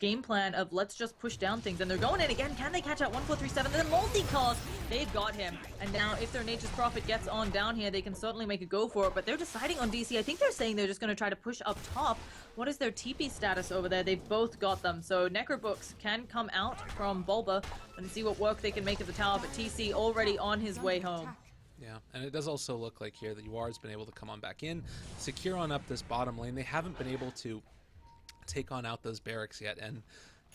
game plan of let's just push down things, and they're going in again. Can they catch out 1437? The multi-cast, they've got him. And now if their Nature's Prophet gets on down here, they can certainly make a go for it, but they're deciding on DC. I think they're saying they're just going to try to push up top. What is their TP status over there? They've both got them. So Necrobooks can come out from Bulba and see what work they can make of the tower, but TC already on his way home. Yeah, and it does also look like here that Yuar's been able to come on back in, secure on up this bottom lane. They haven't been able to take on out those barracks yet, and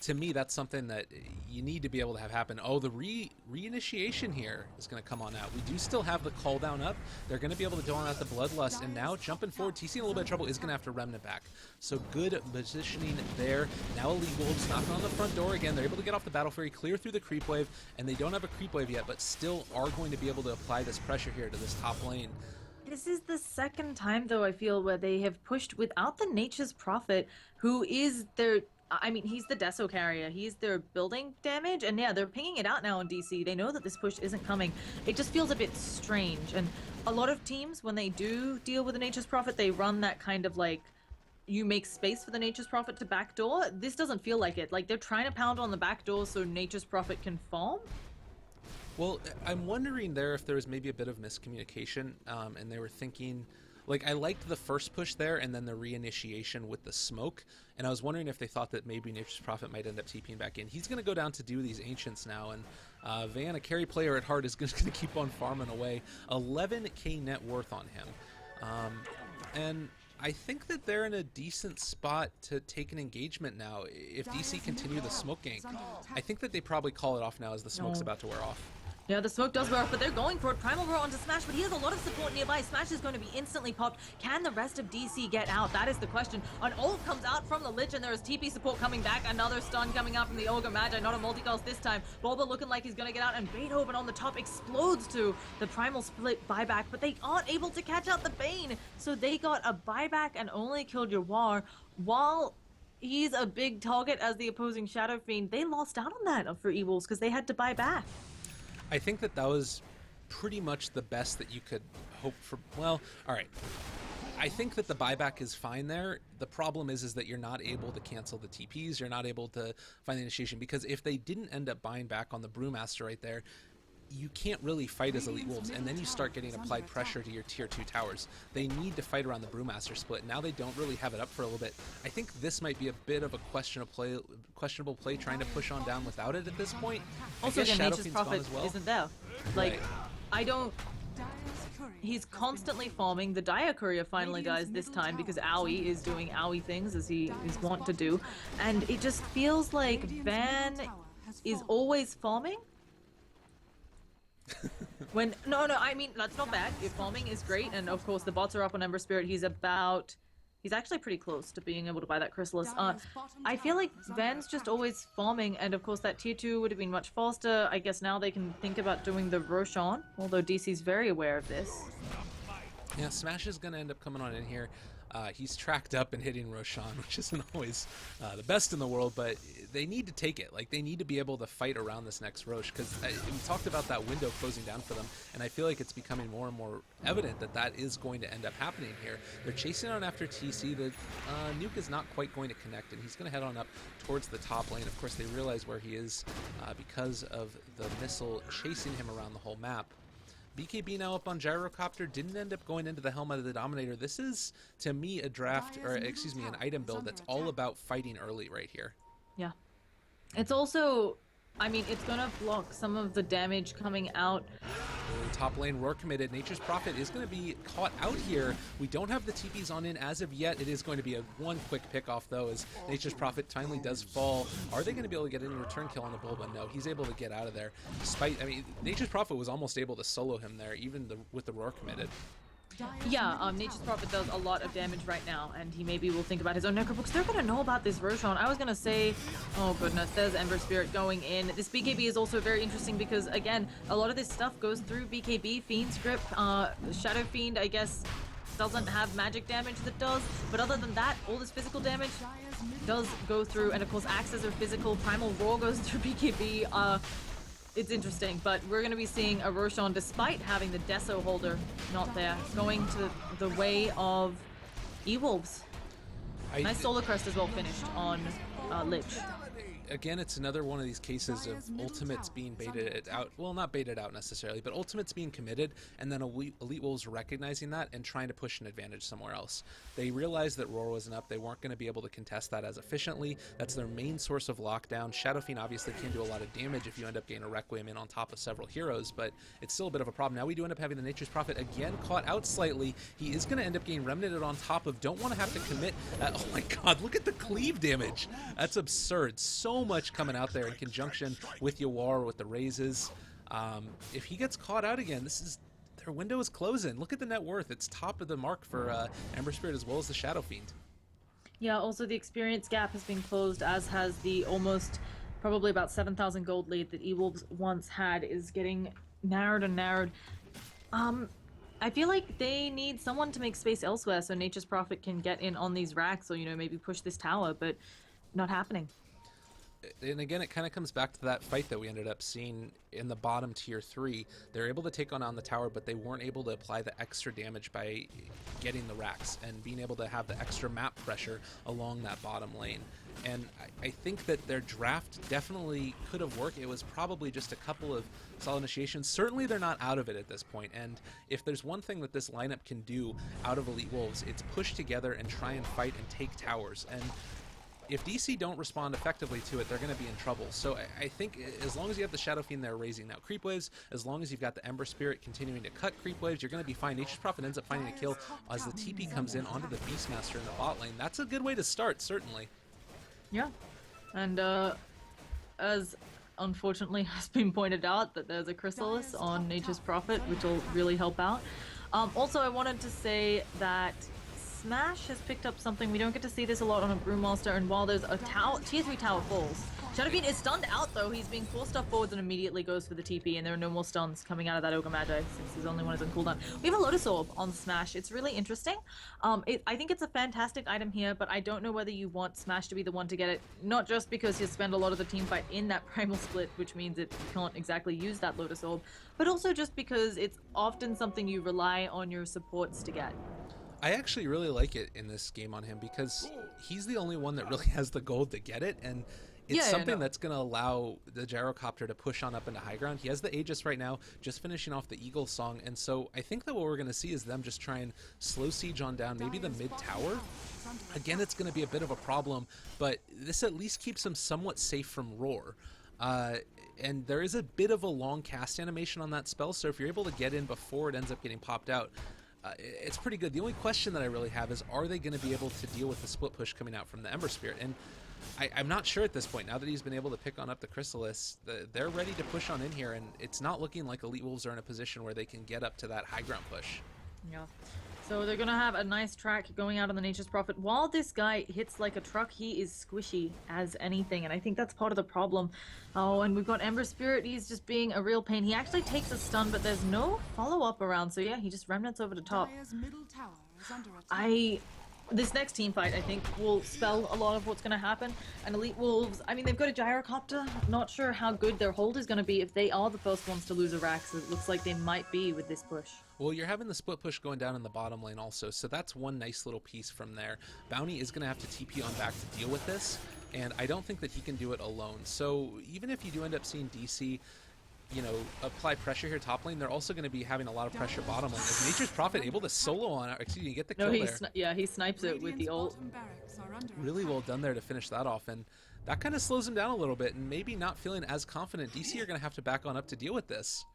to me that's something that you need to be able to have happen. Oh, the reinitiation here is going to come on out. We do still have the call down up. They're going to be able to do on out the bloodlust, and now jumping forward, TC in a little bit of trouble, is going to have to remnant back. So good positioning there. Now Elite Wolves knocking on the front door again. They're able to get off the battle ferry, clear through the creep wave, and they don't have a creep wave yet, but still are going to be able to apply this pressure here to this top lane. This is the second time, though, I feel, where they have pushed without the Nature's Prophet, who is their... I mean, he's the Deso carrier. He's their building damage, and yeah, they're pinging it out now on DC. They know that this push isn't coming. It just feels a bit strange, and a lot of teams, when they do deal with the Nature's Prophet, they run that kind of like, you make space for the Nature's Prophet to backdoor. This doesn't feel like it. Like, they're trying to pound on the backdoor so Nature's Prophet can farm. Well, I'm wondering there if there was maybe a bit of miscommunication, and they were thinking... Like, I liked the first push there and then the reinitiation with the smoke, and I was wondering if they thought that maybe Nature's Prophet might end up TPing back in. He's going to go down to do these Ancients now, and Van, a carry player at heart, is going to keep on farming away. 11k net worth on him. And I think that they're in a decent spot to take an engagement now. If DC continue the smoke gank, I think that they probably call it off now as the smoke's about to wear off. Yeah, the smoke does wear off, but they're going for it. Primal Roar onto Smash, but he has a lot of support nearby. Smash is going to be instantly popped. Can the rest of DC get out? That is the question. An ult comes out from the Lich, and there is TP support coming back. Another stun coming out from the Ogre Magi. Not a multicast this time. Bulba looking like he's going to get out, and Beethoven on the top explodes to the Primal Split buyback, but they aren't able to catch out the Bane. So they got a buyback and only killed your War, while he's a big target as the opposing Shadow Fiend. They lost out on that for E-Wolves because they had to buy back. I think that was pretty much the best that you could hope for. Well, all right. I think that the buyback is fine there. The problem is that you're not able to cancel the TPs. You're not able to find the initiation, because if they didn't end up buying back on the Brewmaster right there, you can't really fight as Elite Wolves, and then you start getting applied pressure to your tier 2 towers. They need to fight around the Brewmaster split. Now they don't really have it up for a little bit. I think this might be a bit of a questionable play trying to push on down without it at this point. Also, again, Nature's Prophet isn't there. Like, right. I don't... He's constantly farming. The Dire Courier finally dies this time because Owie is doing Owie things as he is wont to do. And it just feels like Van is always farming. No, I mean, that's not bad. If farming is great, and of course the bots are up on Ember Spirit. He's actually pretty close to being able to buy that Chrysalis. I feel like Van's just always farming, and of course that tier 2 would have been much faster. I guess now they can think about doing the Roshan, although DC's very aware of this. Yeah, Smash is going to end up coming on in here. He's tracked up and hitting Roshan, which isn't always the best in the world, but they need to take it. Like, they need to be able to fight around this next Rosh, because we talked about that window closing down for them, and I feel like it's becoming more and more evident that that is going to end up happening here. They're chasing on after TC. The nuke is not quite going to connect, and he's going to head on up towards the top lane. Of course, they realize where he is because of the missile chasing him around the whole map. BKB now up on Gyrocopter, didn't end up going into the Helmet of the Dominator. This is, to me, a draft, or excuse me, an item build that's all about fighting early right here. Yeah. It's also, I mean, it's gonna block some of the damage coming out. Top lane Roar committed. Nature's Prophet is going to be caught out here. We don't have the TPs on in as of yet. It is going to be a one quick pick off though, as Nature's Prophet timely does fall. Are they going to be able to get any return kill on the Bulba? No, he's able to get out of there. Despite, I mean, Nature's Prophet was almost able to solo him there, even with the Roar committed. Yeah, Nature's Prophet does a lot of damage right now, and he maybe will think about his own Necrobooks. They're gonna know about this Roshan. I was gonna say, oh goodness, there's Ember Spirit going in. This BKB is also very interesting because, again, a lot of this stuff goes through BKB. Fiend's Grip, Shadow Fiend, I guess, doesn't have magic damage that does, but other than that, all this physical damage does go through, and of course, axes are physical. Primal Roar goes through BKB. It's interesting, but we're going to be seeing a Roshan, despite having the Deso holder not there, going to the way of E-Wolves. Nice Solar Crest as well finished on Lich. again, it's another one of these cases of ultimates being baited out. Well, not baited out necessarily, but ultimates being committed, and then Elite Wolves recognizing that and trying to push an advantage somewhere else. They realized that Roar wasn't up. They weren't going to be able to contest that as efficiently. That's their main source of lockdown. Shadow Fiend obviously can do a lot of damage if you end up getting a Requiem in on top of several heroes, but it's still a bit of a problem. Now we do end up having the Nature's Prophet again caught out slightly. He is going to end up getting remnanted on top of. Don't want to have to commit. Oh my god, look at the cleave damage. That's absurd. So much coming out there in conjunction with Yawar with the raises. If he gets caught out again, their window is closing. Look at the net worth. It's top of the mark for Ember Spirit as well as the Shadow Fiend. Yeah, also the experience gap has been closed, as has the almost probably about 7,000 gold lead that E-Wolves once had is getting narrowed and narrowed. I feel like they need someone to make space elsewhere so Nature's Prophet can get in on these racks or, maybe push this tower, but not happening. And again, it kind of comes back to that fight that we ended up seeing in the bottom tier 3. They're able to take on the tower, but they weren't able to apply the extra damage by getting the racks and being able to have the extra map pressure along that bottom lane. And I think that their draft definitely could have worked. It was probably just a couple of solid initiations. Certainly they're not out of it at this point. And if there's one thing that this lineup can do out of Elite Wolves, it's push together and try and fight and take towers. And if DC don't respond effectively to it, they're going to be in trouble. So I think as long as you have the Shadow Fiend there raising now creep waves, as long as you've got the Ember Spirit continuing to cut creep waves, you're going to be fine. Nature's Prophet ends up finding a kill as the TP comes in onto the Beastmaster in the bot lane. That's a good way to start, certainly. Yeah, and as unfortunately has been pointed out, that there's a Chrysalis on Nature's Prophet, which will really help out. Also, I wanted to say that Smash has picked up something. We don't get to see this a lot on a Brewmaster, and while there's a tier 3 tower falls, Shadow Fiend is stunned out though. He's being forced up forwards and immediately goes for the TP, and there are no more stuns coming out of that Ogre Magi since his only one is on cooldown. We have a Lotus Orb on Smash. It's really interesting. I think it's a fantastic item here, but I don't know whether you want Smash to be the one to get it, not just because he'll spend a lot of the team fight in that Primal Split, which means it can't exactly use that Lotus Orb, but also just because it's often something you rely on your supports to get. I actually really like it in this game on him because he's the only one that really has the gold to get it, and it's something that's going to allow the Gyrocopter to push on up into high ground. He has the Aegis right now, just finishing off the Eagle Song, and so I think that what we're going to see is them just try and slow siege on down maybe the mid tower. Again, it's going to be a bit of a problem, but this at least keeps him somewhat safe from Roar. And there is a bit of a long cast animation on that spell, so if you're able to get in before it ends up getting popped out, it's pretty good. The only question that I really have is, are they going to be able to deal with the split push coming out from the Ember Spirit? And I'm not sure at this point. Now that he's been able to pick on up the Chrysalis, they're ready to push on in here, and it's not looking like Elite Wolves are in a position where they can get up to that high ground push. Yeah. So they're going to have a nice track going out on the Nature's Prophet. While this guy hits like a truck, he is squishy as anything, and I think that's part of the problem. Oh, and we've got Ember Spirit. He's just being a real pain. He actually takes a stun, but there's no follow-up around, so yeah, he just remnants over the top. This next team fight, I think, will spell a lot of what's going to happen. And Elite Wolves, I mean, they've got a Gyrocopter. Not sure how good their hold is going to be if they are the first ones to lose a rack, so it looks like they might be with this push. Well, you're having the split push going down in the bottom lane also, so that's one nice little piece from there. Bounty is going to have to TP on back to deal with this, and I don't think that he can do it alone. So even if you do end up seeing DC, apply pressure here top lane, they're also going to be having a lot of pressure bottom lane. Is Nature's Prophet able to solo on, get the kill there? He snipes it with the ult. Really well done there to finish that off, and that kind of slows him down a little bit, and maybe not feeling as confident. DC are going to have to back on up to deal with this.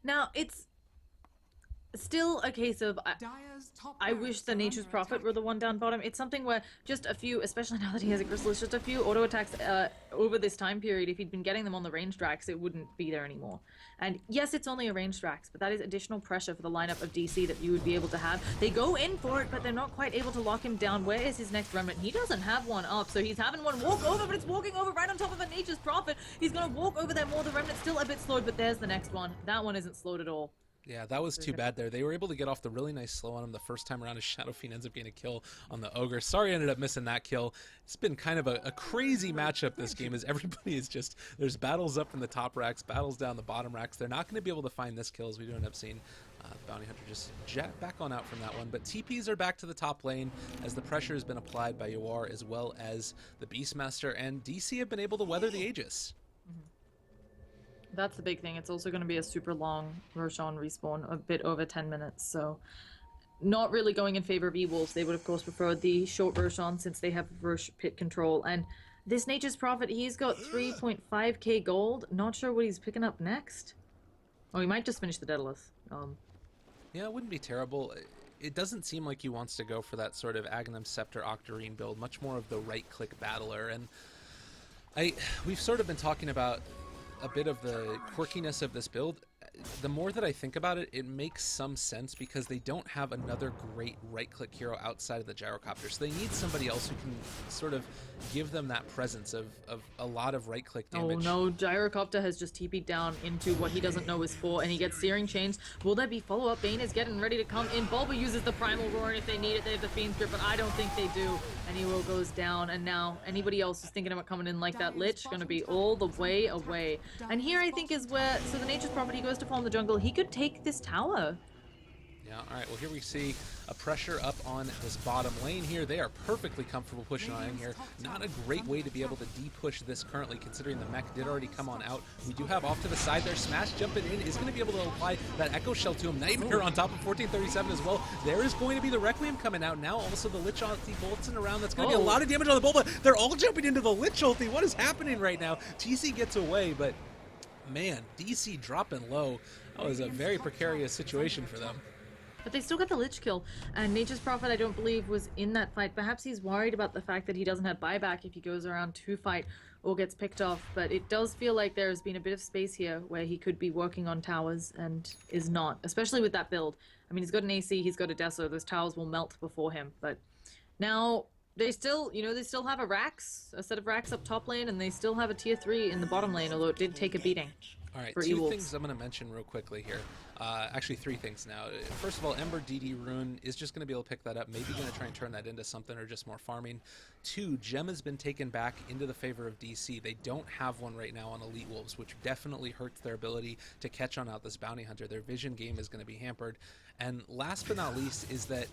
Now, it's still a case of I wish the Nature's Prophet were the one down bottom. It's something where just a few, especially now that he has a Chrysalis, just a few auto attacks over this time period, if he'd been getting them on the ranged racks, it wouldn't be there anymore. And yes, it's only a ranged racks, but that is additional pressure for the lineup of DC that you would be able to have. They go in for it, but they're not quite able to lock him down. Where is his next remnant? He doesn't have one up, so he's having one walk over, but it's walking over right on top of a Nature's Prophet. He's going to walk over there more. The remnant's still a bit slowed, but there's the next one. That one isn't slowed at all. Yeah, that was too bad there. They were able to get off the really nice slow on him the first time around as Shadow Fiend ends up getting a kill on the Ogre. Sorry I ended up missing that kill. It's been kind of a crazy matchup this game as everybody is just, there's battles up from the top racks, battles down the bottom racks. They're not going to be able to find this kill as we do end up seeing The Bounty Hunter just jet back on out from that one, but TPs are back to the top lane as the pressure has been applied by Yawar as well as the Beastmaster, and DC have been able to weather the Aegis. That's the big thing. It's also going to be a super long Roshan respawn, a bit over 10 minutes, so not really going in favor of E-Wolves. They would, of course, prefer the short Roshan since they have Rosh pit control. And this Nature's Prophet, he's got 3.5k gold. Not sure what he's picking up next. Oh, he might just finish the Daedalus. Yeah, it wouldn't be terrible. It doesn't seem like he wants to go for that sort of Aghanim Scepter Octarine build, much more of the right-click battler. And we've sort of been talking about a bit of the quirkiness of this build. The more that I think about it, it makes some sense because they don't have another great right-click hero outside of the Gyrocopter. So they need somebody else who can sort of give them that presence of a lot of right-click damage. Oh no, Gyrocopter has just TP'd down into what he doesn't know is for, and he gets Searing Chains. Will there be follow-up? Bane is getting ready to come in. Bulba uses the Primal Roar, and if they need it, they have the Fiend's Grip, but I don't think they do. And Hero goes down, and now anybody else who's thinking about coming in like that Lich, gonna be all the way away. And here I think is where, so the Nature's Prophet, he goes to farm the jungle. He could take this tower. Yeah, alright, well here we see a pressure up on this bottom lane here. They are perfectly comfortable pushing on in here. Not a great way to be able to de-push this currently, considering the mech did already come on out. We do have off to the side there. Smash jumping in is going to be able to apply that Echo Shell to him. Nightmare on top of 1437 as well. There is going to be the Requiem coming out now. Also the Lich ulti bolting around. That's going to be a lot of damage on the Bulba. They're all jumping into the Lich ulti. What is happening right now? TC gets away, but man, DC dropping low. That was a very precarious situation for them. But they still got the Lich kill, and Nature's Prophet, I don't believe, was in that fight. Perhaps he's worried about the fact that he doesn't have buyback if he goes around to fight or gets picked off, but it does feel like there's been a bit of space here where he could be working on towers and is not, especially with that build. I mean, he's got an AC, he's got a Deso, those towers will melt before him, but now they still, you know, they still have a set of racks up top lane, and they still have a tier 3 in the bottom lane, although it did take a beating. All right, two things I'm going to mention real quickly here. Actually, three things now. First of all, Ember DD Rune is just going to be able to pick that up. Maybe going to try and turn that into something or just more farming. Two, Gem has been taken back into the favor of DC. They don't have one right now on Elite Wolves, which definitely hurts their ability to catch on out this Bounty Hunter. Their vision game is going to be hampered. And last but not least is that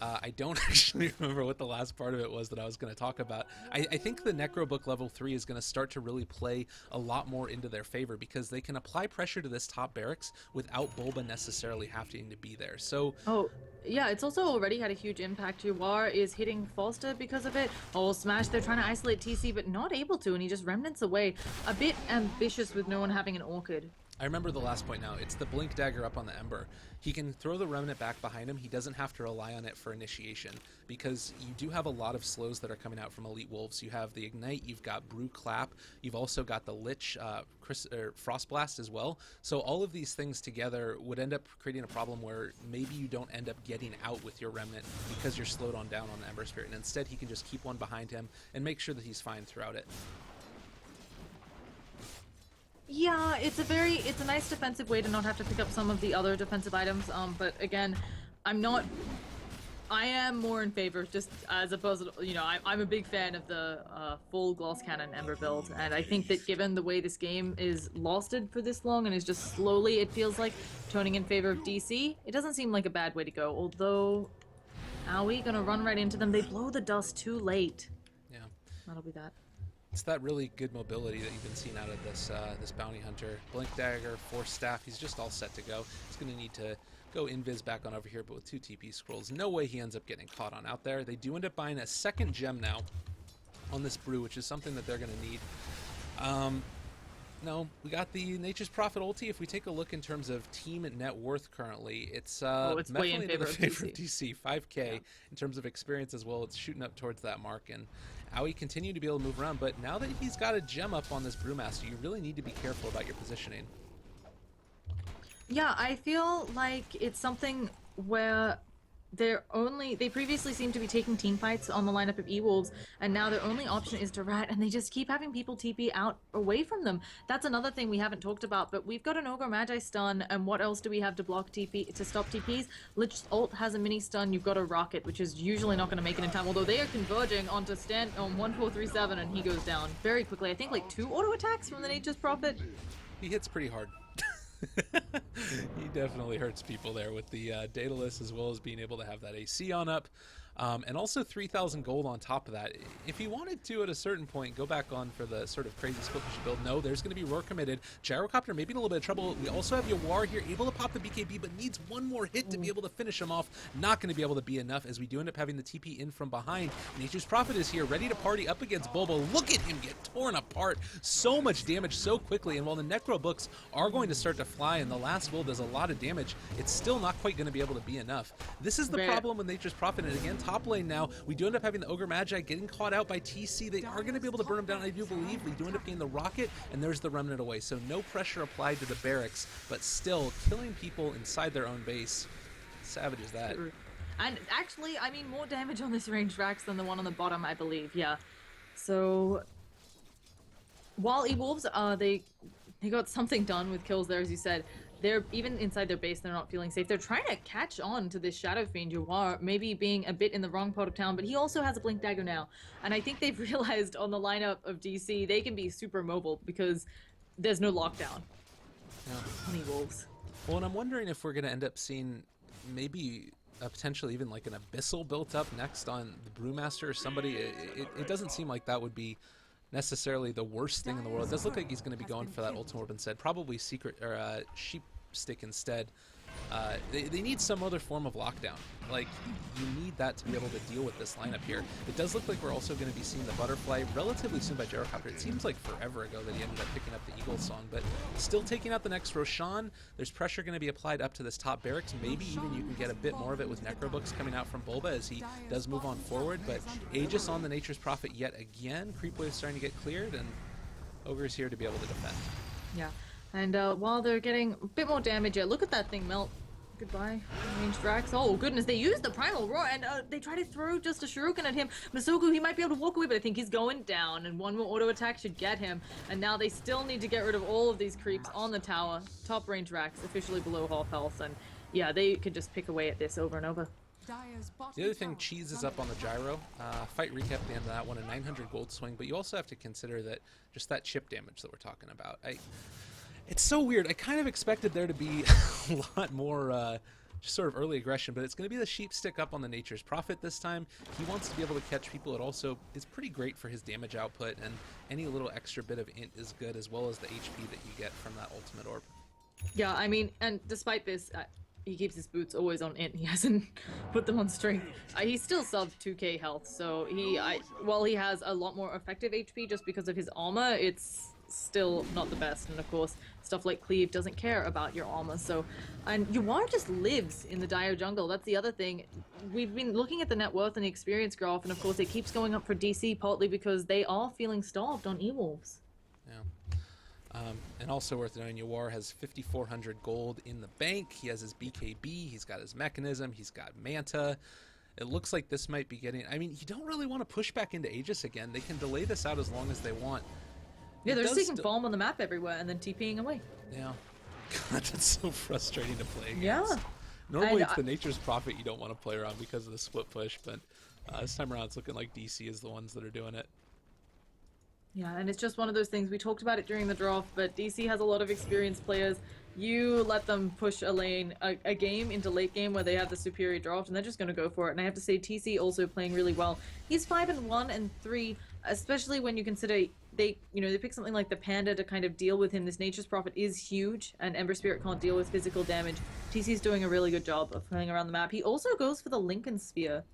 I don't actually remember what the last part of it was that I was going to talk about. I think the Necro Book level 3 is going to start to really play a lot more into their favor because they can apply pressure to this top barracks without Bulba necessarily having to be there. So, oh, yeah, it's also already had a huge impact. Yawar is hitting Foster because of it. Oh, Smash, they're trying to isolate TC, but not able to, and he just remnants away. A bit ambitious with no one having an Orchid. I remember the last point now. It's the Blink Dagger up on the Ember. He can throw the Remnant back behind him. He doesn't have to rely on it for initiation because you do have a lot of slows that are coming out from Elite Wolves. You have the Ignite, you've got Brew Clap, you've also got the Lich, Frost Blast as well. So all of these things together would end up creating a problem where maybe you don't end up getting out with your Remnant because you're slowed on down on the Ember Spirit. And instead he can just keep one behind him and make sure that he's fine throughout it. Yeah, it's a nice defensive way to not have to pick up some of the other defensive items, but again, I am more in favor, just as opposed to, you know, I'm a big fan of the full Gloss Cannon Ember build, and I think that given the way this game is losted for this long and is just slowly, it feels like, turning in favor of DC, it doesn't seem like a bad way to go, although, are we gonna run right into them? They blow the dust too late. Yeah. That'll be that. It's that really good mobility that you've been seeing out of this this Bounty Hunter. Blink Dagger, Force Staff, he's just all set to go. He's going to need to go invis back on over here, but with 2 TP scrolls, no way he ends up getting caught on out there. They do end up buying a second gem now on this Brew, which is something that they're going to need. No, we got the Nature's Prophet ulti. If we take a look in terms of team net worth currently, it's way in favor of DC. 5k in terms of experience as well. It's shooting up towards that mark, and Aoi continued to be able to move around, but now that he's got a gem up on this Brewmaster, you really need to be careful about your positioning. Yeah, I feel like it's something where they previously seemed to be taking team fights on the lineup of E-Wolves, and now their only option is to rat, and they just keep having people TP out away from them. That's another thing we haven't talked about, but we've got an Ogre Magi stun, and what else do we have to block TP, to stop TPs? Lich's ult has a mini stun, you've got a Rocket, which is usually not going to make it in time, although they are converging onto stand on 1437, and he goes down very quickly. I think like 2 auto attacks from the Nature's Prophet. He hits pretty hard. He definitely hurts people there with the Daedalus, as well as being able to have that AC on up. And also 3,000 gold on top of that. If he wanted to, at a certain point, go back on for the sort of crazy split push build, no, there's going to be Roar committed. Gyrocopter maybe in a little bit of trouble. We also have Yawar here, able to pop the BKB, but needs one more hit to be able to finish him off. Not going to be able to be enough, as we do end up having the TP in from behind. Nature's Prophet is here, ready to party up against Bulbo. Look at him get torn apart. So much damage so quickly, and while the Necro books are going to start to fly, and the last will does a lot of damage, it's still not quite going to be able to be enough. This is the problem with Nature's Prophet, and again, top lane now, we do end up having the Ogre Magi getting caught out by TC. They are going to be able to burn him down, I do believe. We do end up getting the rocket, and there's the Remnant away. So no pressure applied to the barracks, but still killing people inside their own base. Savage is that. And actually, I mean, more damage on this range Rax than the one on the bottom, I believe. Yeah. So while E-Wolves, they got something done with kills there, as you said. They're even inside their base, they're not feeling safe. They're trying to catch on to this Shadow Fiend, Yawar, maybe being a bit in the wrong part of town, but he also has a Blink Dagger now. And I think they've realized on the lineup of DC, they can be super mobile because there's no lockdown. Honey Wolves. Well, and I'm wondering if we're going to end up seeing maybe potentially even like an Abyssal built up next on the Brewmaster or somebody. It doesn't seem like that would be necessarily the worst thing in the world. It does look like he's going to be going for that Ultimate Orb instead. Probably Secret or Sheep Stick instead. They need some other form of lockdown. Like, you need that to be able to deal with this lineup here. It does look like we're also going to be seeing the Butterfly relatively soon by Gyrocopter. It seems like forever ago that he ended up picking up the Eagle song, but still taking out the next Roshan. There's pressure going to be applied up to this top barracks. Maybe even you can get a bit more of it with Necrobooks coming out from Bulba as he does move on forward, but Aegis on the Nature's Prophet yet again. Creep wave starting to get cleared, and Ogre's here to be able to defend. Yeah. And while they're getting a bit more damage, look at that thing melt. Goodbye, ranged Rax. Oh goodness, they used the Primal Roar and they try to throw just a Shuriken at him. Masoku, he might be able to walk away, but I think he's going down, and one more auto attack should get him. And now they still need to get rid of all of these creeps on the tower. Top range Rax, officially below half health, and yeah, they could just pick away at this over and over. The other thing, Cheese is up on the Gyro. Fight recap at the end of that one, a 900 gold swing, but you also have to consider that just that chip damage that we're talking about. It's so weird. I kind of expected there to be a lot more just sort of early aggression, but it's going to be the Sheep Stick up on the Nature's Prophet this time. He wants to be able to catch people. It also is pretty great for his damage output, and any little extra bit of int is good, as well as the HP that you get from that Ultimate Orb. Yeah, I mean, and despite this, he keeps his boots always on int. He hasn't put them on strength. He's still sub 2k health, so while he has a lot more effective HP just because of his armor, it's still not the best. And of course, stuff like Cleave doesn't care about your armor. So, and Yawar just lives in the dire jungle. That's the other thing. We've been looking at the net worth and the experience graph, and of course, it keeps going up for DC, partly because they are feeling starved on E-Wolves. Yeah. And also worth noting, Yawar has 5,400 gold in the bank. He has his BKB, he's got his mechanism, he's got Manta. It looks like this might be getting... I mean, you don't really want to push back into Aegis again. They can delay this out as long as they want. Yeah, they're just taking bomb on the map everywhere and then TPing away. Yeah. God, that's so frustrating to play against. Yeah. Normally it's the Nature's Prophet you don't want to play around because of the split push, but this time around it's looking like DC is the ones that are doing it. Yeah, and it's just one of those things. We talked about it during the draft, but DC has a lot of experienced players. You let them push a lane, a game into late game where they have the superior draft, and they're just going to go for it. And I have to say, TC also playing really well. He's 5-1 and 3, especially when you consider they pick something like the Panda to kind of deal with him. This Nature's Prophet is huge, and Ember Spirit can't deal with physical damage. TC's doing a really good job of playing around the map. He also goes for the Lincoln Spear.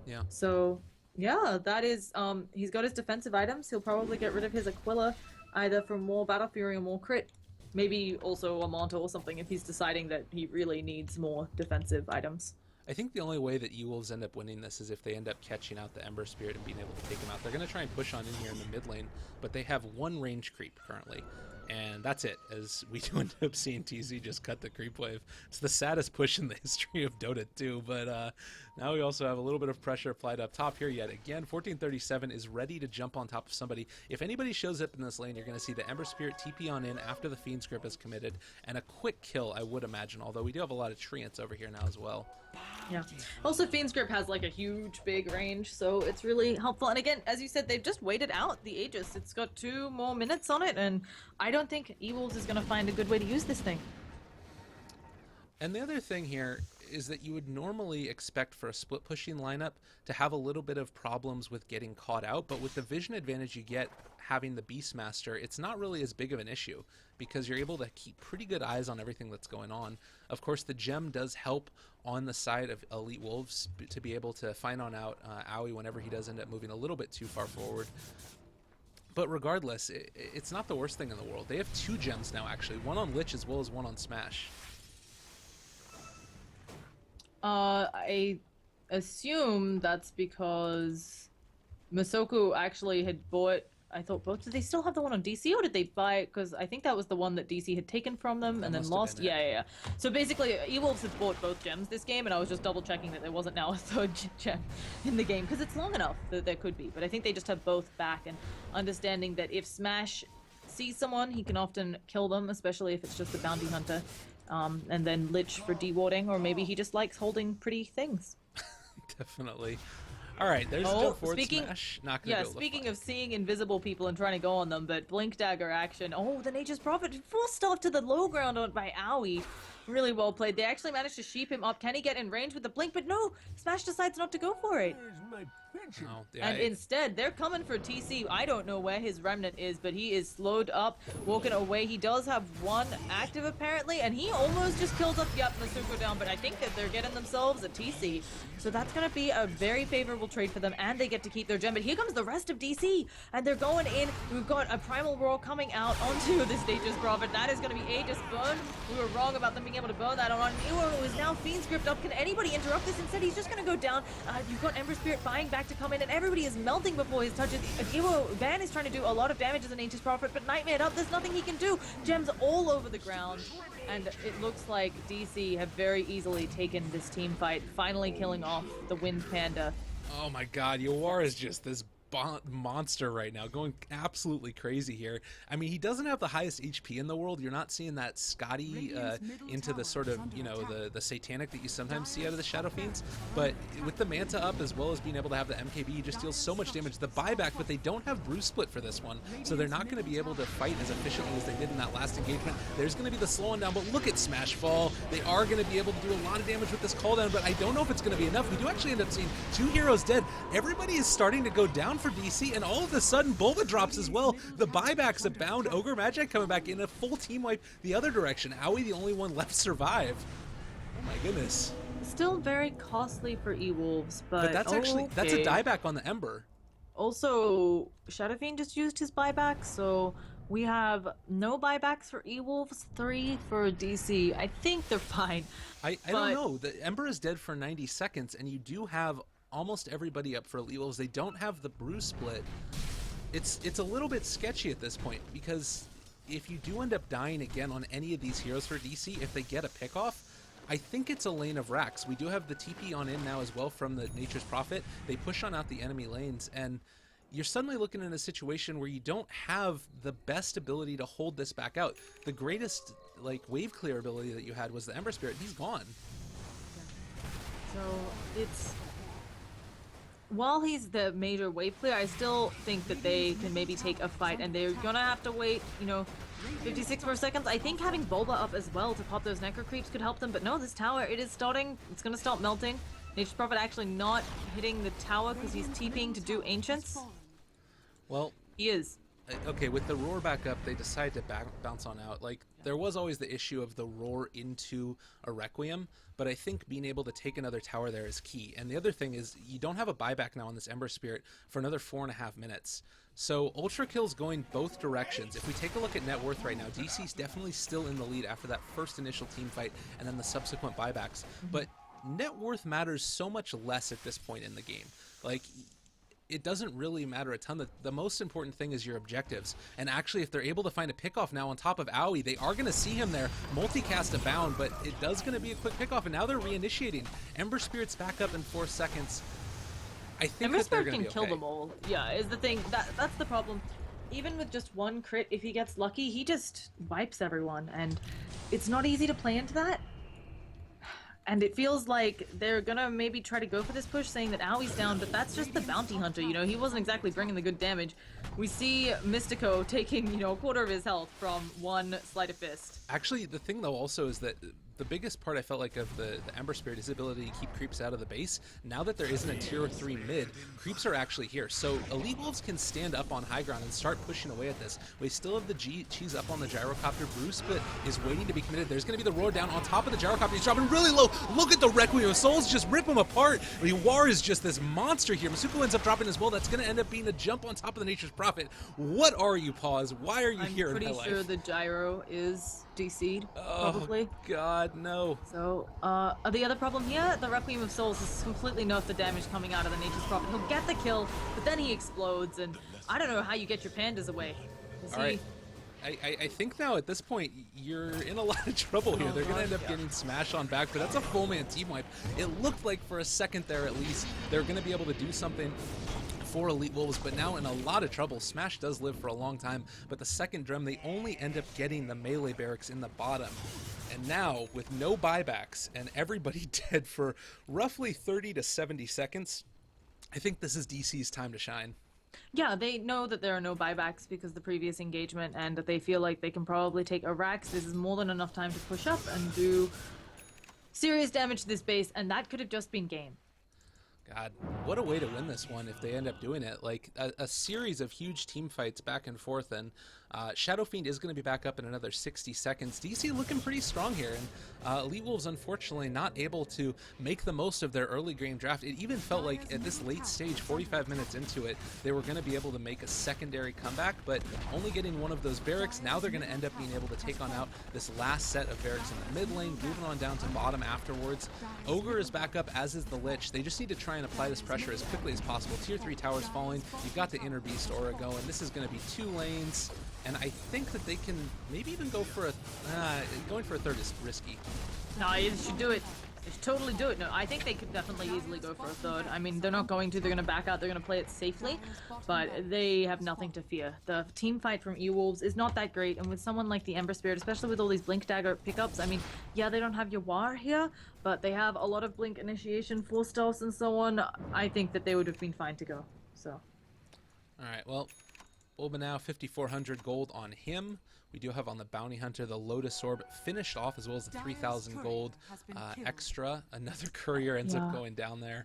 Yeah. So, yeah, that is, he's got his defensive items. He'll probably get rid of his Aquila, either for more Battle Fury or more crit. Maybe also a Manta or something if he's deciding that he really needs more defensive items. I think the only way that E-Wolves end up winning this is if they end up catching out the Ember Spirit and being able to take him out. They're going to try and push on in here in the mid lane, but they have one range creep currently. And that's it, as we do end up seeing TC just cut the creep wave. It's the saddest push in the history of Dota 2, but now we also have a little bit of pressure applied up top here yet again. 1437 is ready to jump on top of somebody. If anybody shows up in this lane, you're going to see the Ember Spirit TP on in after the Fiend's Grip is committed, and a quick kill, I would imagine, although we do have a lot of treants over here now as well. Yeah. Also, Fiend's Grip has like a huge, big range, so it's really helpful. And again, as you said, they've just waited out the Aegis. It's got 2 more minutes on it, and I don't think Ewolves is going to find a good way to use this thing. And the other thing here is that you would normally expect for a split pushing lineup to have a little bit of problems with getting caught out, but with the vision advantage you get having the Beastmaster, it's not really as big of an issue because you're able to keep pretty good eyes on everything that's going on. Of course, the gem does help on the side of Elite Wolves to be able to find on out Owie whenever he does end up moving a little bit too far forward. But regardless, it's not the worst thing in the world. They have 2 gems now, actually, one on Lich as well as one on Smash. I assume that's because Masoku actually had bought. I thought both. Did they still have the one on DC, or did they buy it? Because I think that was the one that DC had taken from them and then lost. Yeah. So basically, Ewolves had bought both gems this game, and I was just double checking that there wasn't now a 3rd gem in the game because it's long enough that there could be. But I think they just have both back, and understanding that if Smash sees someone, he can often kill them, especially if it's just a bounty hunter. And then Lich for dewarding, or maybe he just likes holding pretty things. Definitely. All right, there's still forward smash. Not gonna go speaking of seeing invisible people and trying to go on them, but Blink Dagger action. Oh, the Nature's Prophet forced off to the low ground by Owie. Really well played. They actually managed to sheep him up. Can he get in range with the Blink? But no, Smash decides not to go for it. No, and instead, they're coming for TC. I don't know where his remnant is, but he is slowed up, walking away. He does have 1 active, apparently, and he almost just kills up, yep, Masuko down, but I think that they're getting themselves a TC. So that's going to be a very favorable trade for them, and they get to keep their gem. But here comes the rest of DC, and they're going in. We've got a Primal Roar coming out onto this Nature's Prophet. That is going to be Aegis burn. We were wrong about them being able to burn that on. Ewo is now Fiend Script up. Can anybody interrupt this? Instead, he's just going to go down. You've got Ember Spirit buying back to come in, and everybody is melting before his touches. Ewo Van is trying to do a lot of damage as an Nature's Prophet, but Nightmare up, there's nothing he can do. Gems all over the ground, and it looks like DC have very easily taken this team fight, finally killing off the Wind Panda. Oh my god, Yawar is just this monster right now, going absolutely crazy here. I mean, he doesn't have the highest HP in the world. You're not seeing that Scotty into the sort of, you know, the satanic that you sometimes see out of the Shadow Fiends, but with the Manta up as well as being able to have the MKB, he just deals so much damage. The buyback, but they don't have Bruise Split for this one, so they're not going to be able to fight as efficiently as they did in that last engagement. There's going to be the slowing down, but look at Smash Fall. They are going to be able to do a lot of damage with this call down, but I don't know if it's going to be enough. We do actually end up seeing 2 heroes dead. Everybody is starting to go down for DC, and all of a sudden Bulba drops as well. The buybacks abound. Ogre Magic coming back in a full team wipe the other direction. Owie the only one left survive. Oh my goodness. Still very costly for Ewolves, but that's actually that's a dieback on the Ember. Also, Shadow Fiend just used his buyback, so we have no buybacks for Ewolves, 3 for DC. I think they're fine. I don't know. The Ember is dead for 90 seconds, and you do have almost everybody up for Elite Wolves. They don't have the Bruise Split. It's a little bit sketchy at this point, because if you do end up dying again on any of these heroes for DC, if they get a pickoff, I think it's a lane of racks. We do have the TP on in now as well from the Nature's Prophet. They push on out the enemy lanes, and you're suddenly looking in a situation where you don't have the best ability to hold this back out. The greatest like wave clear ability that you had was the Ember Spirit. He's gone. So it's, while he's the major wave clear, I still think that they can maybe take a fight, and they're gonna have to wait, you know, 56 more seconds. I think having Bulba up as well to pop those Necro Creeps could help them, but no, this tower, it is starting, it's gonna start melting. Nature's Prophet actually not hitting the tower because he's TPing to do Ancients. Well, he is. Okay, with the roar back up, they decide to bounce on out. Like, there was always the issue of the roar into a Requiem, but I think being able to take another tower there is key. And the other thing is, you don't have a buyback now on this Ember Spirit for another 4.5 minutes. So Ultra Kill's going both directions. If we take a look at net worth right now, DC's definitely still in the lead after that first initial team fight and then the subsequent buybacks. But net worth matters so much less at this point in the game. Like, it doesn't really matter a ton. The most important thing is your objectives. And actually, if they're able to find a pickoff now on top of Owie, they are going to see him there. Multicast abound, but it does going to be a quick pickoff, and now they're reinitiating. Ember Spirit's back up in 4 seconds. I think Ember that they're Spirit going to be can kill them all. Yeah, is the thing. That's the problem. Even with just one crit, if he gets lucky, he just wipes everyone, and it's not easy to play into that. And it feels like they're gonna maybe try to go for this push, saying that Aui's down, but that's just the bounty hunter, you know, he wasn't exactly bringing the good damage. We see Mystico taking, you know, a quarter of his health from one sleight of fist. Actually, the thing though also is that the biggest part I felt like of the Ember Spirit is his ability to keep creeps out of the base. Now that there isn't a tier 3 mid, creeps are actually here. So Elite Wolves can stand up on high ground and start pushing away at this. We still have the cheese up on the gyrocopter. Bruce but is waiting to be committed. There's going to be the roar down on top of the gyrocopter. He's dropping really low. Look at the Requiem of Souls just rip him apart. War is just this monster here. Masuko ends up dropping as well. That's going to end up being a jump on top of the Nature's Prophet. What are you, Pause? Why are you here in my life? I'm pretty sure the gyro is DC'd, probably. Oh, God, no. So, the other problem here, the Requiem of Souls is completely nerfed the damage coming out of the Nature's Prophet. He'll get the kill, but then he explodes, and I don't know how you get your pandas away. All right. I think now at this point, you're in a lot of trouble here. They're going to end up getting smashed on back, but that's a full-man team wipe. It looked like for a second there at least, they're going to be able to do something for Elite Wolves, but now in a lot of trouble. Smash does live for a long time, but the second drum, they only end up getting the melee barracks in the bottom. And now, with no buybacks and everybody dead for roughly 30 to 70 seconds, I think this is DC's time to shine. Yeah, they know that there are no buybacks because of the previous engagement, and that they feel like they can probably take a Rax. This is more than enough time to push up and do serious damage to this base, and that could have just been game. God, what a way to win this one if they end up doing it. Like, a series of huge team fights back and forth, and Shadow Fiend is going to be back up in another 60 seconds. DC looking pretty strong here, and Elite Wolves unfortunately not able to make the most of their early game draft. It even felt like at this late stage, 45 minutes into it, they were going to be able to make a secondary comeback, but only getting one of those barracks. Now they're going to end up being able to take on out this last set of barracks in the mid lane, moving on down to bottom afterwards. Ogre is back up, as is the Lich. They just need to try and apply this pressure as quickly as possible. Tier 3 towers falling. You've got the Inner Beast Aura going. This is going to be 2 lanes. And I think that they can maybe even go for a... going for a third is risky. No, you should do it. They should totally do it. No, I think they could definitely easily go for a third. I mean, they're not going to. They're going to back out. They're going to play it safely. But they have nothing to fear. The team fight from E-Wolves is not that great. And with someone like the Ember Spirit, especially with all these Blink Dagger pickups, I mean, yeah, they don't have your War here, but they have a lot of Blink Initiation, Force Staffs, and so on. I think that they would have been fine to go. So. All right, well... Bulba now 5,400 gold on him. We do have on the Bounty Hunter the Lotus Orb finished off, as well as the 3,000 gold extra. Another courier ends up going down there.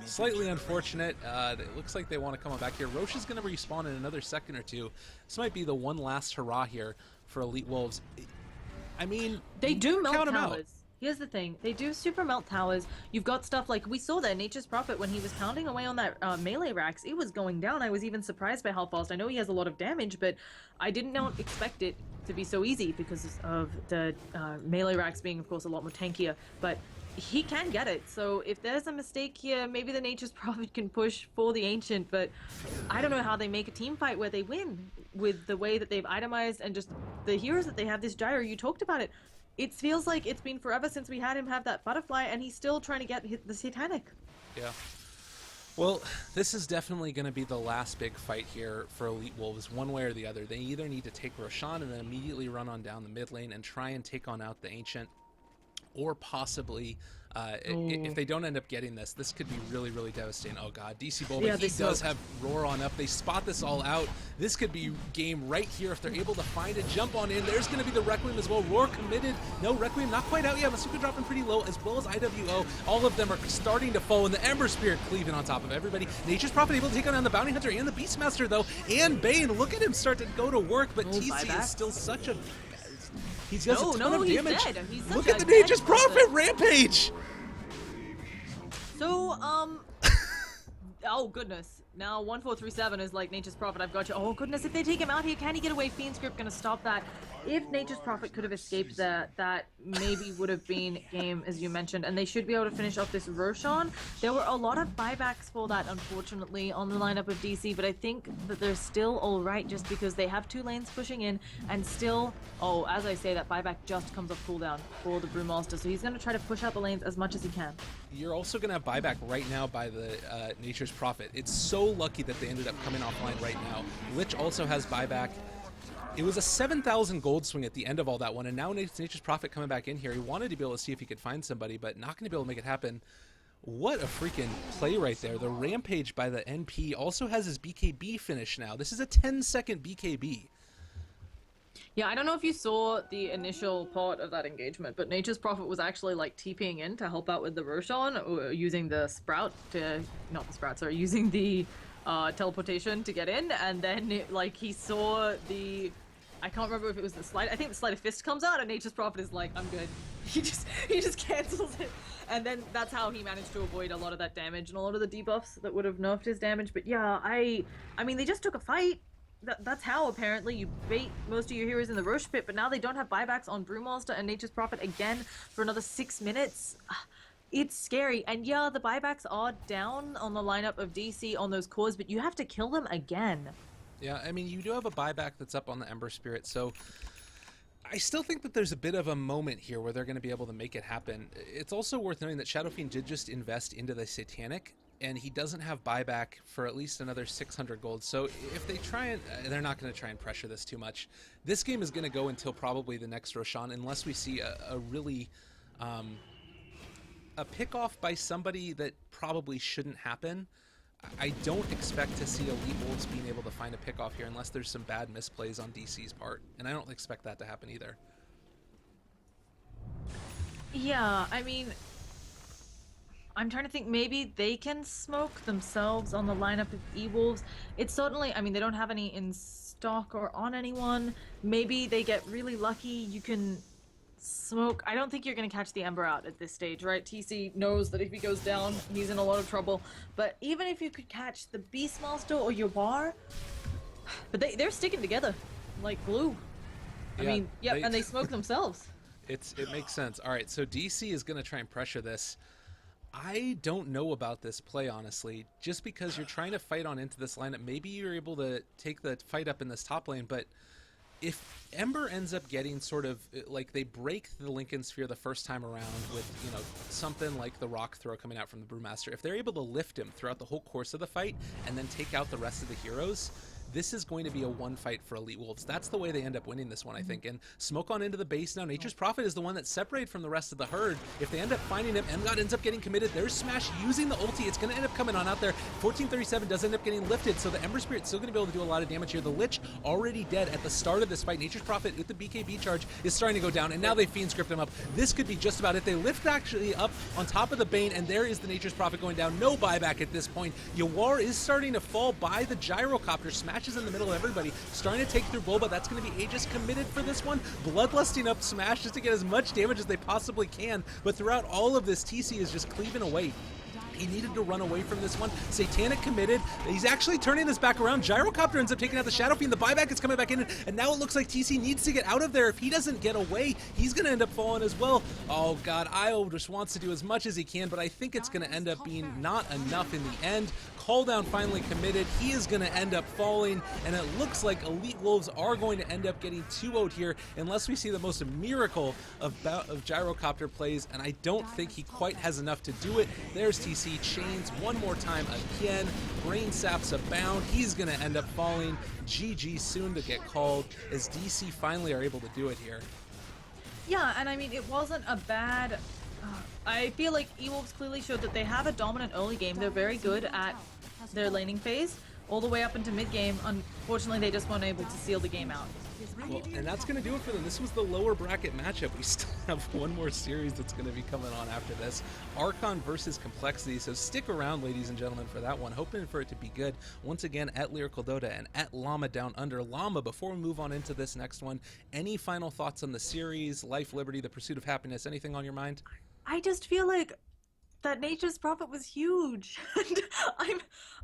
Slightly unfortunate. It looks like they want to come back here. Roche is going to respawn in another second or two. This might be the one last hurrah here for Elite Wolves. I mean, they do melt count towers. Here's the thing, they do super melt towers. You've got stuff like, we saw that Nature's Prophet when he was pounding away on that melee Rax, it was going down. I was even surprised by how fast. I know he has a lot of damage, but I did not expect it to be so easy because of the melee Rax being, of course, a lot more tankier. But he can get it, so if there's a mistake here, maybe the Nature's Prophet can push for the Ancient, but I don't know how they make a team fight where they win with the way that they've itemized and just the heroes that they have. This gyro, you talked about it. It feels like it's been forever since we had him have that butterfly, and he's still trying to get the Satanic. Yeah. Well, this is definitely going to be the last big fight here for Elite Wolves, one way or the other. They either need to take Roshan and then immediately run on down the mid lane and try and take on out the Ancient, or possibly, if they don't end up getting this, this could be really, really devastating. Oh god, DC Bulba, yeah, he does have Roar on up. They spot this all out. This could be game right here if they're able to find it. Jump on in. There's going to be the Requiem as well. Roar committed. No, Requiem not quite out yet. Masuka dropping pretty low, as well as IWO. All of them are starting to fall, and the Ember Spirit cleaving on top of everybody. Nature's Prophet able to take on the Bounty Hunter and the Beastmaster, though, and Bane. Look at him start to go to work, but TC is still such a... He's got a ton of damage. Look at the Nature's Prophet rampage! So, oh goodness. Now 1437 is like Nature's Prophet, I've got you. Oh goodness, if they take him out here, can he get away? Fiend's Grip gonna stop that. If Nature's Prophet could have escaped that maybe would have been game, as you mentioned, and they should be able to finish off this Roshan. There were a lot of buybacks for that, unfortunately, on the lineup of DC, but I think that they're still alright just because they have 2 lanes pushing in, and still, oh, as I say, that buyback just comes off cooldown for the Brewmaster, so he's going to try to push out the lanes as much as he can. You're also going to have buyback right now by the Nature's Prophet. It's so lucky that they ended up coming offline right now. Lich also has buyback. It was a 7,000 gold swing at the end of all that one, and now Nature's Prophet coming back in here. He wanted to be able to see if he could find somebody, but not going to be able to make it happen. What a freaking play right there. The Rampage by the NP also has his BKB finish now. This is a 10-second BKB. Yeah, I don't know if you saw the initial part of that engagement, but Nature's Prophet was actually like TPing in to help out with the Roshan, or using the Sprout to, not the Sprout, sorry, using the teleportation to get in, and then like he saw the, I can't remember if it was the slide. I think the Sleight of Fist comes out, and Nature's Prophet is like, I'm good. He just cancels it, and then that's how he managed to avoid a lot of that damage and a lot of the debuffs that would have nerfed his damage. But yeah, I mean, they just took a fight. That's how apparently you bait most of your heroes in the Roche pit, but now they don't have buybacks on Brewmaster and Nature's Prophet again for another 6 minutes. It's scary, and yeah, the buybacks are down on the lineup of DC on those cores, but you have to kill them again. Yeah, I mean, you do have a buyback that's up on the Ember Spirit, so I still think that there's a bit of a moment here where they're going to be able to make it happen. It's also worth noting that Shadow Fiend did just invest into the Satanic, and he doesn't have buyback for at least another 600 gold. So if they try and... they're not going to try and pressure this too much. This game is going to go until probably the next Roshan, unless we see a really... a pick-off by somebody that probably shouldn't happen. I don't expect to see Elite Wolves being able to find a pick-off here unless there's some bad misplays on DC's part. And I don't expect that to happen either. Yeah, I mean... I'm trying to think, maybe they can smoke themselves on the lineup of E-Wolves. It's certainly, I mean, they don't have any in stock or on anyone. Maybe they get really lucky. You can smoke. I don't think you're going to catch the Ember out at this stage, right? TC knows that if he goes down, he's in a lot of trouble. But even if you could catch the Beastmaster or your bar, but they're sticking together like glue. I mean, yeah, and they smoke themselves. It makes sense. All right, so DC is going to try and pressure this. I don't know about this play, honestly. Just because you're trying to fight on into this lineup, maybe you're able to take the fight up in this top lane, but if Ember ends up getting sort of, like, they break the Lincoln Sphere the first time around with, you know, something like the Rock Throw coming out from the Brewmaster, if they're able to lift him throughout the whole course of the fight and then take out the rest of the heroes, this is going to be a one fight for Elite Wolves. That's the way they end up winning this one, I think. And smoke on into the base now. Nature's Prophet is the one that's separated from the rest of the herd. If they end up finding him, Mgod ends up getting committed. There's Smash using the ulti. It's going to end up coming on out there. 1437 does end up getting lifted, so the Ember Spirit's still going to be able to do a lot of damage here. The Lich already dead at the start of this fight. Nature's Prophet with the BKB charge is starting to go down, and now they Fiend script him up. This could be just about it. They lift actually up on top of the Bane, and there is the Nature's Prophet going down. No buyback at this point. Yawar is starting to fall by the Gyrocopter. Smashes in the middle of everybody. Starting to take through Bulba. That's going to be Aegis committed for this one. Bloodlusting up Smash just to get as much damage as they possibly can. But throughout all of this, TC is just cleaving away. He needed to run away from this one. Satanic committed. He's actually turning this back around. Gyrocopter ends up taking out the Shadow Fiend. The buyback is coming back in, and now it looks like TC needs to get out of there. If he doesn't get away, he's going to end up falling as well. Oh, God. Io just wants to do as much as he can, but I think it's going to end up being not enough in the end. Call down finally committed. He is going to end up falling, and it looks like Elite Wolves are going to end up getting 2-0'd here unless we see the most miracle of Gyrocopter plays, and I don't think he quite has enough to do it. There's TC. Chains one more time again. Brain saps abound. He's going to end up falling. GG soon to get called as DC finally are able to do it here. Yeah, and I mean, it wasn't a bad... I feel like E-Wolves clearly showed that they have a dominant early game. They're very good at their laning phase, all the way up into mid-game. Unfortunately, they just weren't able to seal the game out. Well, and that's going to do it for them. This was the lower bracket matchup. We still have one more series that's going to be coming on after this. Archon versus Complexity. So stick around, ladies and gentlemen, for that one. Hoping for it to be good. Once again, at Lyrical Dota and at Llama Down Under. Llama, before we move on into this next one, any final thoughts on the series, life, liberty, the pursuit of happiness? Anything on your mind? I just feel like that Nature's Prophet was huge.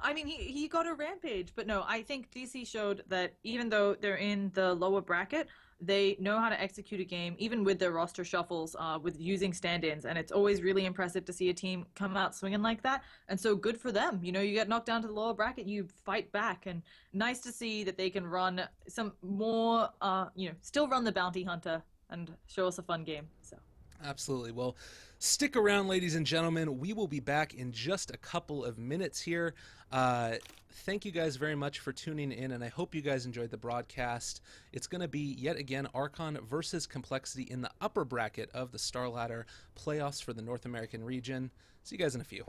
I mean, he got a rampage, but no, I think DC showed that even though they're in the lower bracket, they know how to execute a game, even with their roster shuffles, with using stand-ins, and it's always really impressive to see a team come out swinging like that, and so good for them. You know, you get knocked down to the lower bracket, you fight back, and nice to see that they can run some more, you know, still run the Bounty Hunter and show us a fun game, so. Absolutely. Well, stick around, ladies and gentlemen. We will be back in just a couple of minutes here. Thank you guys very much for tuning in, and I hope you guys enjoyed the broadcast. It's going to be, yet again, Archon versus Complexity in the upper bracket of the Star Ladder playoffs for the North American region. See you guys in a few.